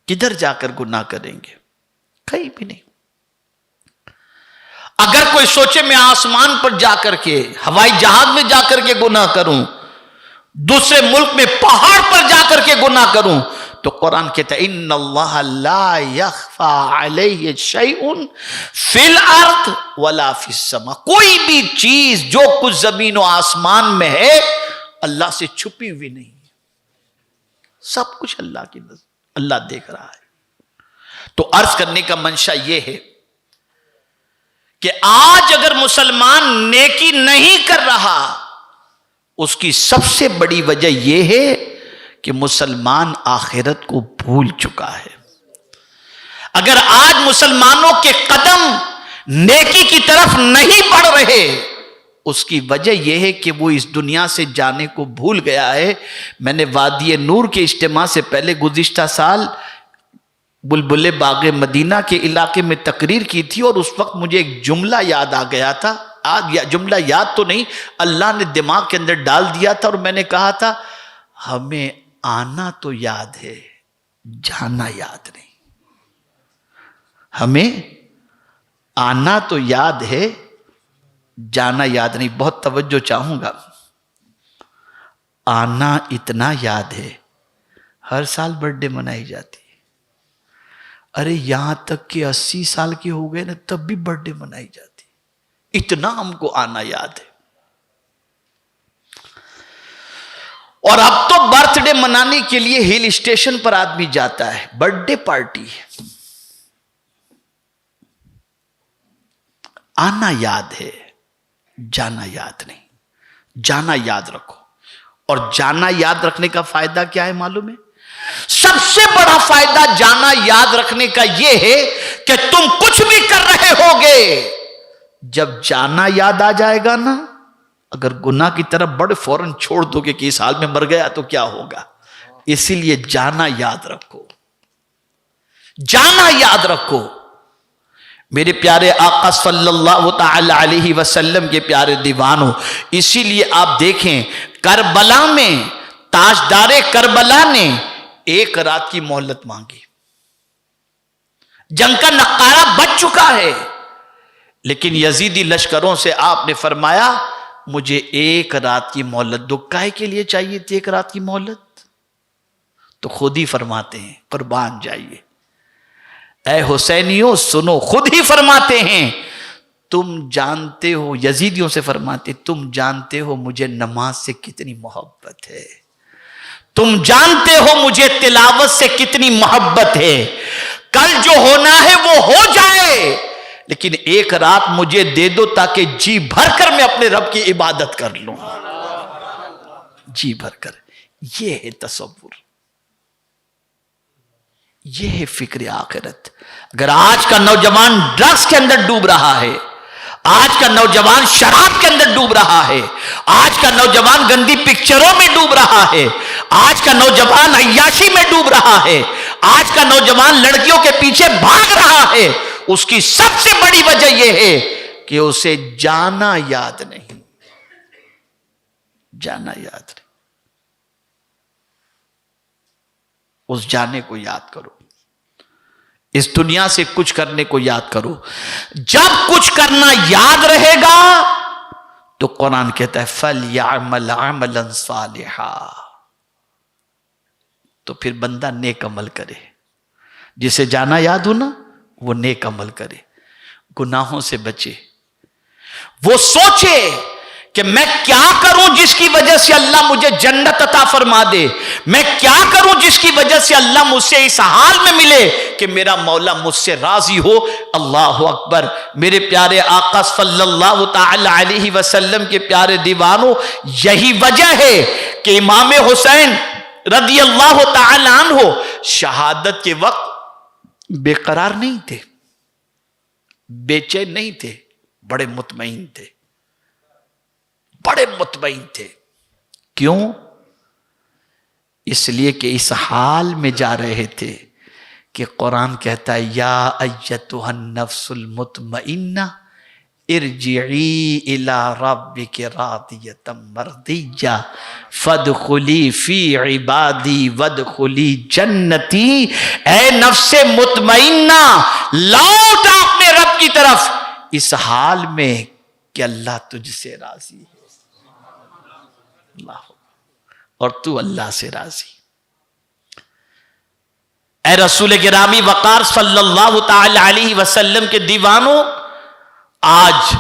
کدھر جا کر گناہ کریں گے؟ کہیں بھی نہیں. اگر کوئی سوچے میں آسمان پر جا کر کے، ہوائی جہاز میں جا کر کے گناہ کروں، دوسرے ملک میں پہاڑ پر جا کر کے گناہ کروں، تو قرآن کہتا ہے ان اللہ لا یخفی علیہ شیء فی الارض ولا فی السماء، کوئی بھی چیز جو کچھ زمین و آسمان میں ہے اللہ سے چھپی ہوئی نہیں ہے، سب کچھ اللہ کی نظر، اللہ دیکھ رہا ہے. تو عرض کرنے کا منشا یہ ہے کہ آج اگر مسلمان نیکی نہیں کر رہا، اس کی سب سے بڑی وجہ یہ ہے کہ مسلمان آخرت کو بھول چکا ہے. اگر آج مسلمانوں کے قدم نیکی کی طرف نہیں بڑھ رہے، اس کی وجہ یہ ہے کہ وہ اس دنیا سے جانے کو بھول گیا ہے. میں نے وادی نور کے اجتماع سے پہلے گزشتہ سال بلبل باغ مدینہ کے علاقے میں تقریر کی تھی، اور اس وقت مجھے ایک جملہ یاد آ گیا تھا. جملہ یاد تو نہیں، اللہ نے دماغ کے اندر ڈال دیا تھا، اور میں نے کہا تھا ہمیں آنا تو یاد ہے، جانا یاد نہیں. ہمیں آنا تو یاد ہے، جانا یاد نہیں. بہت توجہ چاہوں گا. آنا اتنا یاد ہے، ہر سال برتھ ڈے منائی جاتی ہے. ارے یہاں تک کہ 80 سال کے ہو گئے نا تب بھی برتھ ڈے منائی جاتی، اتنا ہم کو آنا یاد ہے. اور اب تو برتھ ڈے منانے کے لیے ہل اسٹیشن پر آدمی جاتا ہے، برتھ ڈے پارٹی. آنا یاد ہے، جانا یاد نہیں. جانا یاد رکھو. اور جانا یاد رکھنے کا فائدہ کیا ہے معلوم ہے؟ سب سے بڑا فائدہ جانا یاد رکھنے کا یہ ہے کہ تم کچھ بھی کر رہے ہوگے، جب جانا یاد آ جائے گا نا، اگر گناہ کی طرف بڑھ فوراً چھوڑ دو کہ اس حال میں مر گیا تو کیا ہوگا. اسی لیے جانا یاد رکھو، جانا یاد رکھو. میرے پیارے آقا صلی اللہ تعالی علیہ وسلم کے پیارے دیوانوں، اسی لیے آپ دیکھیں کربلا میں تاجدار کربلا نے 1 رات کی مہلت مانگی. جنگ کا نقارہ بچ چکا ہے، لیکن یزیدی لشکروں سے آپ نے فرمایا مجھے 1 رات کی مہلت دو. کائے کے لیے چاہیے تھی 1 رات کی مہلت؟ تو خود ہی فرماتے ہیں، قربان جائیے. اے حسینیوں سنو، خود ہی فرماتے ہیں تم جانتے ہو، یزیدیوں سے فرماتے تم جانتے ہو مجھے نماز سے کتنی محبت ہے، تم جانتے ہو مجھے تلاوت سے کتنی محبت ہے. کل جو ہونا ہے وہ ہو جائے، لیکن 1 رات مجھے دے دو تاکہ جی بھر کر میں اپنے رب کی عبادت کر لوں. جی بھر کر. یہ ہے تصور، یہ ہے فکر آخرت. اگر آج کا نوجوان ڈرگس کے اندر ڈوب رہا ہے، آج کا نوجوان شراب کے اندر ڈوب رہا ہے، آج کا نوجوان گندی پکچروں میں ڈوب رہا ہے، آج کا نوجوان عیاشی میں ڈوب رہا ہے، آج کا نوجوان لڑکیوں کے پیچھے بھاگ رہا ہے، اس کی سب سے بڑی وجہ یہ ہے کہ اسے جانا یاد نہیں. جانا یاد نہیں. اس جانے کو یاد کرو، اس دنیا سے کچھ کرنے کو یاد کرو. جب کچھ کرنا یاد رہے گا تو قرآن کہتا ہے فَلْيَعْمَلْ عَمَلًا صَالِحًا، تو پھر بندہ نیک عمل کرے. جسے جانا یاد ہو نا وہ نیک عمل کرے، گناہوں سے بچے. وہ سوچے کہ میں کیا کروں جس کی وجہ سے اللہ مجھے جنت عطا فرما دے، میں کیا کروں جس کی وجہ سے اللہ مجھ سے اس حال میں ملے کہ میرا مولا مجھ سے راضی ہو۔ اللہ اکبر۔ میرے پیارے آقا صلی اللہ تعالی علیہ وسلم کے پیارے دیوانوں، یہی وجہ ہے کہ امام حسین رضی اللہ تعالی عنہ شہادت کے وقت بے قرار نہیں تھے، بے چین نہیں تھے، بڑے مطمئن تھے، بڑے مطمئن تھے۔ کیوں؟ اس لیے کہ اس حال میں جا رہے تھے کہ قرآن کہتا ہے یا ایتھا النفس المطمئنہ ارجعی الی ربک راضیۃ مرضیہ فادخلی فی عبادی وادخلی جنتی۔ اے نفس مطمئنہ، لوٹ اپنے رب کی طرف اس حال میں کہ اللہ تجھ سے راضی ہے، اللہ اور تو اللہ سے راضی۔ اے رسول گرامی وقار صلی اللہ تعالی علیہ وسلم کے دیوانوں، آج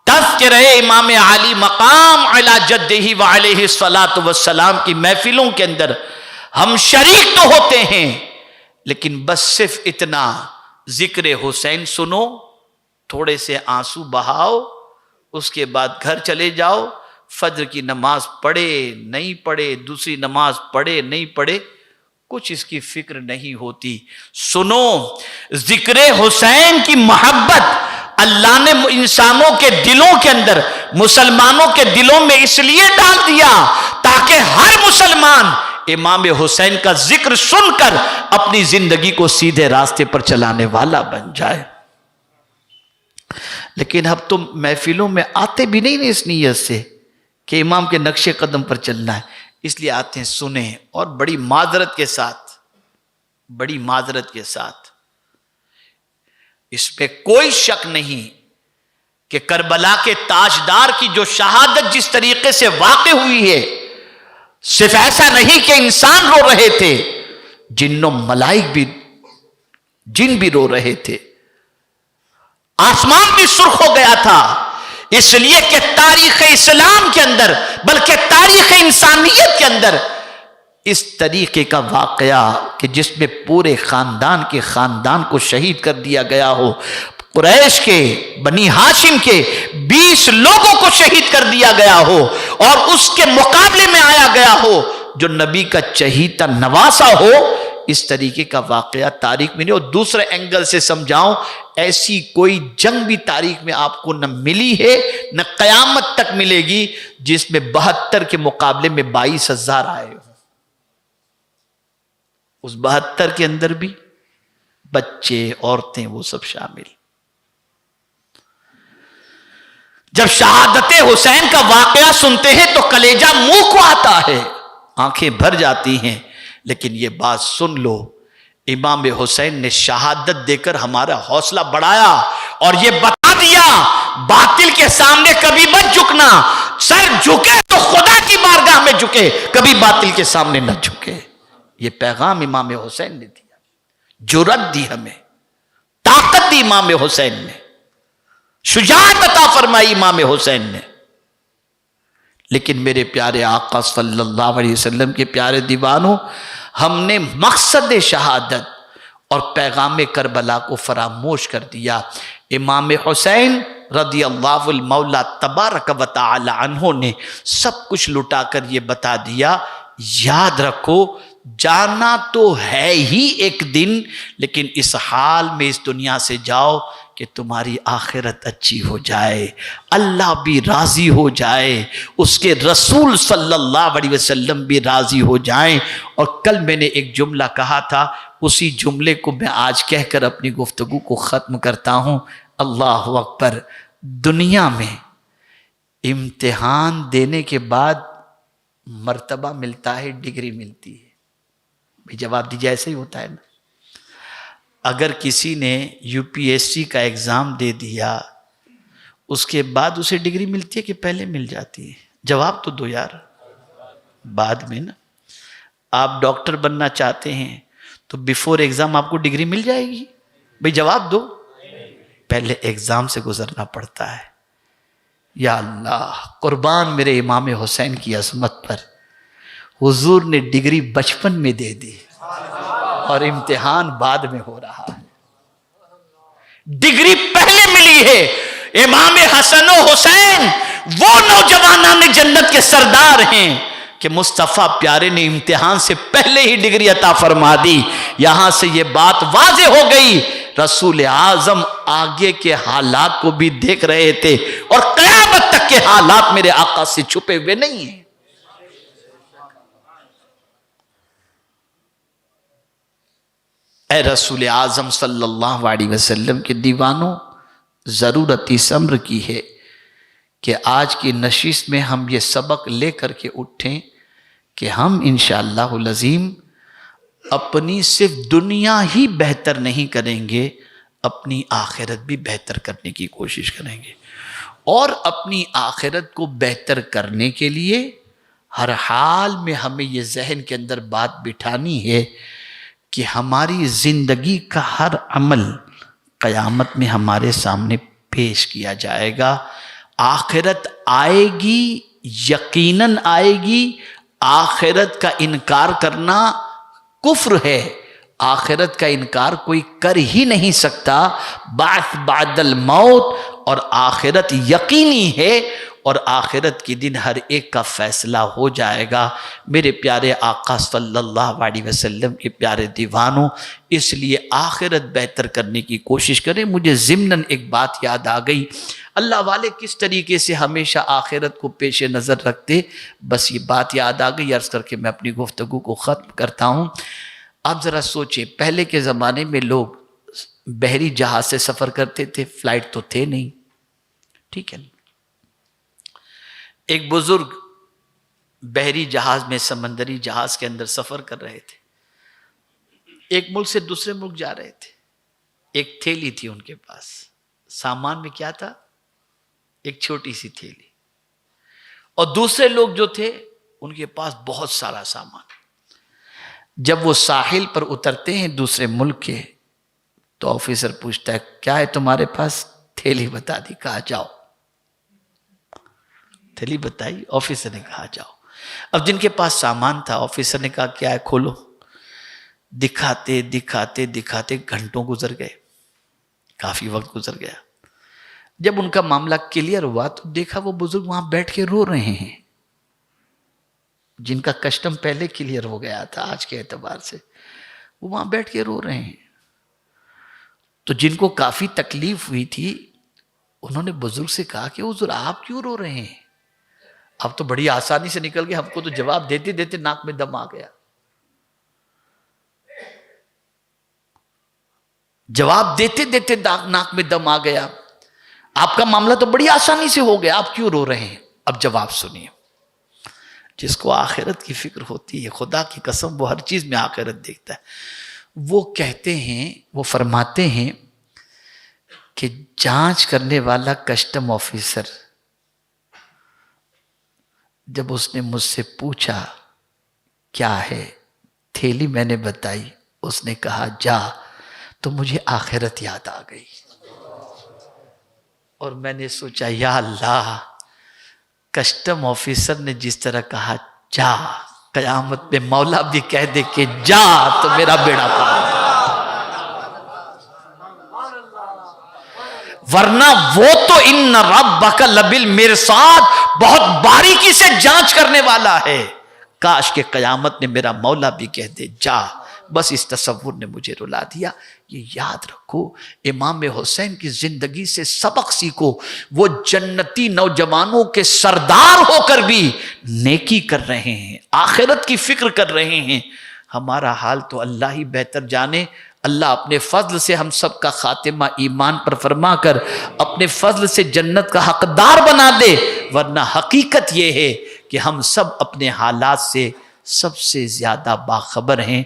تذکرہ امام علی مقام علی جدہ وعلیہ الصلاۃ والسلام کی محفلوں کے اندر ہم شریک تو ہوتے ہیں، لیکن بس صرف اتنا ذکر حسین سنو، تھوڑے سے آنسو بہاؤ، اس کے بعد گھر چلے جاؤ، فجر کی نماز پڑھے نہیں پڑھے، دوسری نماز پڑھے نہیں پڑھے، کچھ اس کی فکر نہیں ہوتی۔ سنو، ذکر حسین کی محبت اللہ نے انسانوں کے دلوں کے اندر، مسلمانوں کے دلوں میں اس لیے ڈال دیا تاکہ ہر مسلمان امام حسین کا ذکر سن کر اپنی زندگی کو سیدھے راستے پر چلانے والا بن جائے۔ لیکن اب تم محفلوں میں آتے بھی نہیں اس نیت سے کہ امام کے نقش قدم پر چلنا ہے، اس لیے آتے ہیں سنیں، اور بڑی معذرت کے ساتھ، بڑی معذرت کے ساتھ، اس پہ کوئی شک نہیں کہ کربلا کے تاجدار کی جو شہادت جس طریقے سے واقع ہوئی ہے، صرف ایسا نہیں کہ انسان رو رہے تھے، جن و ملائک بھی، جن بھی رو رہے تھے، آسمان بھی سرخ ہو گیا تھا، اس لیے کہ تاریخ اسلام کے اندر بلکہ تاریخ انسانیت کے اندر اس طریقے کا واقعہ کہ جس میں پورے خاندان کے خاندان کو شہید کر دیا گیا ہو، قریش کے، بنی ہاشم کے 20 لوگوں کو شہید کر دیا گیا ہو، اور اس کے مقابلے میں آیا گیا ہو جو نبی کا چہیتا نواسا ہو، اس طریقے کا واقعہ تاریخ میں نہیں۔ اور دوسرے اینگل سے سمجھاؤں، ایسی کوئی جنگ بھی تاریخ میں آپ کو نہ ملی ہے نہ قیامت تک ملے گی جس میں 72 کے مقابلے میں 22,000 آئے ہوں۔ اس 72 کے اندر بھی بچے، عورتیں، وہ سب شامل۔ جب شہادت حسین کا واقعہ سنتے ہیں تو کلیجہ منہ کو آتا ہے، آنکھیں بھر جاتی ہیں، لیکن یہ بات سن لو، امام حسین نے شہادت دے کر ہمارا حوصلہ بڑھایا اور یہ بتا دیا باطل کے سامنے کبھی مت جھکنا، سر جھکے تو خدا کی بارگاہ میں جھکے، کبھی باطل کے سامنے نہ جھکے۔ یہ پیغام امام حسین نے دیا، جرأت دی، ہمیں طاقت دی امام حسین نے، شجاعت عطا فرمائی امام حسین نے۔ لیکن میرے پیارے آقا صلی اللہ علیہ وسلم کے پیارے دیوانوں، ہم نے مقصد شہادت اور پیغام کربلا کو فراموش کر دیا۔ امام حسین رضی اللہ المولا تبارک و تعالی عنہ نے سب کچھ لٹا کر یہ بتا دیا، یاد رکھو جانا تو ہے ہی ایک دن، لیکن اس حال میں اس دنیا سے جاؤ کہ تمہاری آخرت اچھی ہو جائے، اللہ بھی راضی ہو جائے، اس کے رسول صلی اللہ علیہ وسلم بھی راضی ہو جائیں۔ اور کل میں نے ایک جملہ کہا تھا، اسی جملے کو میں آج کہہ کر اپنی گفتگو کو ختم کرتا ہوں۔ اللہ اکبر۔ دنیا میں امتحان دینے کے بعد مرتبہ ملتا ہے، ڈگری ملتی ہے۔ بھئی جواب دیجیے، ایسا ہی ہوتا ہے نا؟ اگر کسی نے یو پی ایس سی کا ایگزام دے دیا، اس کے بعد اسے ڈگری ملتی ہے کہ پہلے مل جاتی ہے؟ جواب تو دو یار، بعد میں نا۔ آپ ڈاکٹر بننا چاہتے ہیں تو بیفور ایگزام آپ کو ڈگری مل جائے گی؟ بھئی جواب دو، پہلے ایگزام سے گزرنا پڑتا ہے۔ یا اللہ قربان میرے امام حسین کی عظمت پر، حضور نے ڈگری بچپن میں دے دی اور امتحان بعد میں ہو رہا ہے۔ ڈگری پہلے ملی ہے۔ امام حسن و حسین وہ نوجوانان جنت کے سردار ہیں کہ مصطفیٰ پیارے نے امتحان سے پہلے ہی ڈگری عطا فرما دی۔ یہاں سے یہ بات واضح ہو گئی، رسول اعظم آگے کے حالات کو بھی دیکھ رہے تھے اور قیامت تک کے حالات میرے آقا سے چھپے ہوئے نہیں ہیں۔ اے رسول اعظم صلی اللہ علیہ وسلم کے دیوانوں، ضرورت اس امر کی ہے کہ آج کی نشست میں ہم یہ سبق لے کر کے اٹھیں کہ ہم انشاءاللہ العظیم اپنی صرف دنیا ہی بہتر نہیں کریں گے، اپنی آخرت بھی بہتر کرنے کی کوشش کریں گے۔ اور اپنی آخرت کو بہتر کرنے کے لیے ہر حال میں ہمیں یہ ذہن کے اندر بات بٹھانی ہے کہ ہماری زندگی کا ہر عمل قیامت میں ہمارے سامنے پیش کیا جائے گا۔ آخرت آئے گی، یقیناً آئے گی۔ آخرت کا انکار کرنا کفر ہے، آخرت کا انکار کوئی کر ہی نہیں سکتا۔ بعث بعد الموت، اور آخرت یقینی ہے، اور آخرت کے دن ہر ایک کا فیصلہ ہو جائے گا۔ میرے پیارے آقا صلی اللہ علیہ وسلم کے پیارے دیوانوں، اس لیے آخرت بہتر کرنے کی کوشش کریں۔ مجھے ضمناً ایک بات یاد آ گئی، اللہ والے کس طریقے سے ہمیشہ آخرت کو پیش نظر رکھتے، بس یہ بات یاد آ گئی، عرض کر کے میں اپنی گفتگو کو ختم کرتا ہوں۔ آپ ذرا سوچیں، پہلے کے زمانے میں لوگ بحری جہاز سے سفر کرتے تھے، فلائٹ تو تھے نہیں، ٹھیک ہے۔ ایک بزرگ بحری جہاز میں، سمندری جہاز کے اندر سفر کر رہے تھے، ایک ملک سے دوسرے ملک جا رہے تھے۔ ایک تھیلی تھی ان کے پاس، سامان میں کیا تھا؟ ایک چھوٹی سی تھیلی، اور دوسرے لوگ جو تھے ان کے پاس بہت سارا سامان۔ جب وہ ساحل پر اترتے ہیں دوسرے ملک کے، تو آفیسر پوچھتا ہے کیا ہے تمہارے پاس؟ تھیلی بتا دی، کہا جاؤ۔ تھیلی بتائی، آفیسر نے کہا جاؤ۔ اب جن کے پاس سامان تھا، آفیسر نے کہا کیا ہے کھولو۔ دکھاتے دکھاتے دکھاتے گھنٹوں گزر گئے، کافی وقت گزر گیا۔ جب ان کا معاملہ کلیئر ہوا تو دیکھا وہ بزرگ وہاں بیٹھ کے رو رہے ہیں، جن کا کسٹم پہلے کلیئر ہو گیا تھا آج کے اعتبار سے، وہ وہاں بیٹھ کے رو رہے ہیں۔ تو جن کو کافی تکلیف ہوئی تھی، انہوں نے بزرگ سے کہا کہ حضور آپ کیوں رو رہے ہیں؟ اب تو بڑی آسانی سے نکل گیا، ہم کو تو جواب دیتے دیتے ناک میں دم آ گیا۔ جواب دیتے دیتے ناک میں دم آ گیا، آپ کا معاملہ تو بڑی آسانی سے ہو گیا، آپ کیوں رو رہے ہیں؟ اب جواب سنیے۔ جس کو آخرت کی فکر ہوتی ہے، خدا کی قسم وہ ہر چیز میں آخرت دیکھتا ہے، وہ کہتے ہیں، وہ فرماتے ہیں کہ جانچ کرنے والا کسٹم آفیسر جب اس نے مجھ سے پوچھا کیا ہے، تھیلی میں نے بتائی، اس نے کہا جا، تو مجھے آخرت یاد آ گئی، اور میں نے سوچا یا اللہ، کسٹم آفیسر نے جس طرح کہا جا، قیامت میں مولا بھی کہہ دے کہ جا تو میرا بیڑا پار۔ ورنہ وہ تو ان ربک لبالمرصاد، بہت باریکی سے جانچ کرنے والا ہے۔ کاش کہ قیامت نے میرا مولا بھی کہہ دے جا، بس اس تصور نے مجھے رلا دیا۔ یہ یاد رکھو، امام حسین کی زندگی سے سبق سیکھو، وہ جنتی نوجوانوں کے سردار ہو کر بھی نیکی کر رہے ہیں، آخرت کی فکر کر رہے ہیں۔ ہمارا حال تو اللہ ہی بہتر جانے۔ اللہ اپنے فضل سے ہم سب کا خاتمہ ایمان پر فرما کر اپنے فضل سے جنت کا حقدار بنا دے، ورنہ حقیقت یہ ہے کہ ہم سب اپنے حالات سے سب سے زیادہ باخبر ہیں۔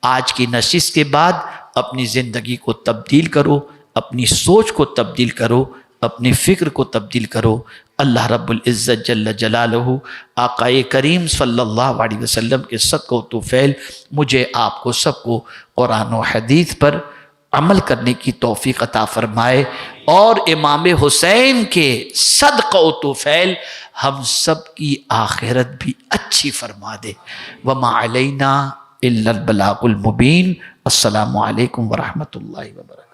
آج کی نشست کے بعد اپنی زندگی کو تبدیل کرو، اپنی سوچ کو تبدیل کرو، اپنی فکر کو تبدیل کرو۔ اللہ رب العزت جل جلالہ، آقا کریم صلی اللہ علیہ وسلم کے صدقہ و طفیل مجھے آپ کو سب کو قرآن و حدیث پر عمل کرنے کی توفیق عطا فرمائے، اور امام حسین کے صدقہ و طفیل ہم سب کی آخرت بھی اچھی فرما دے۔ وما علینا الا البلاغ المبین۔ السلام علیکم ورحمۃ اللہ وبرکاتہ۔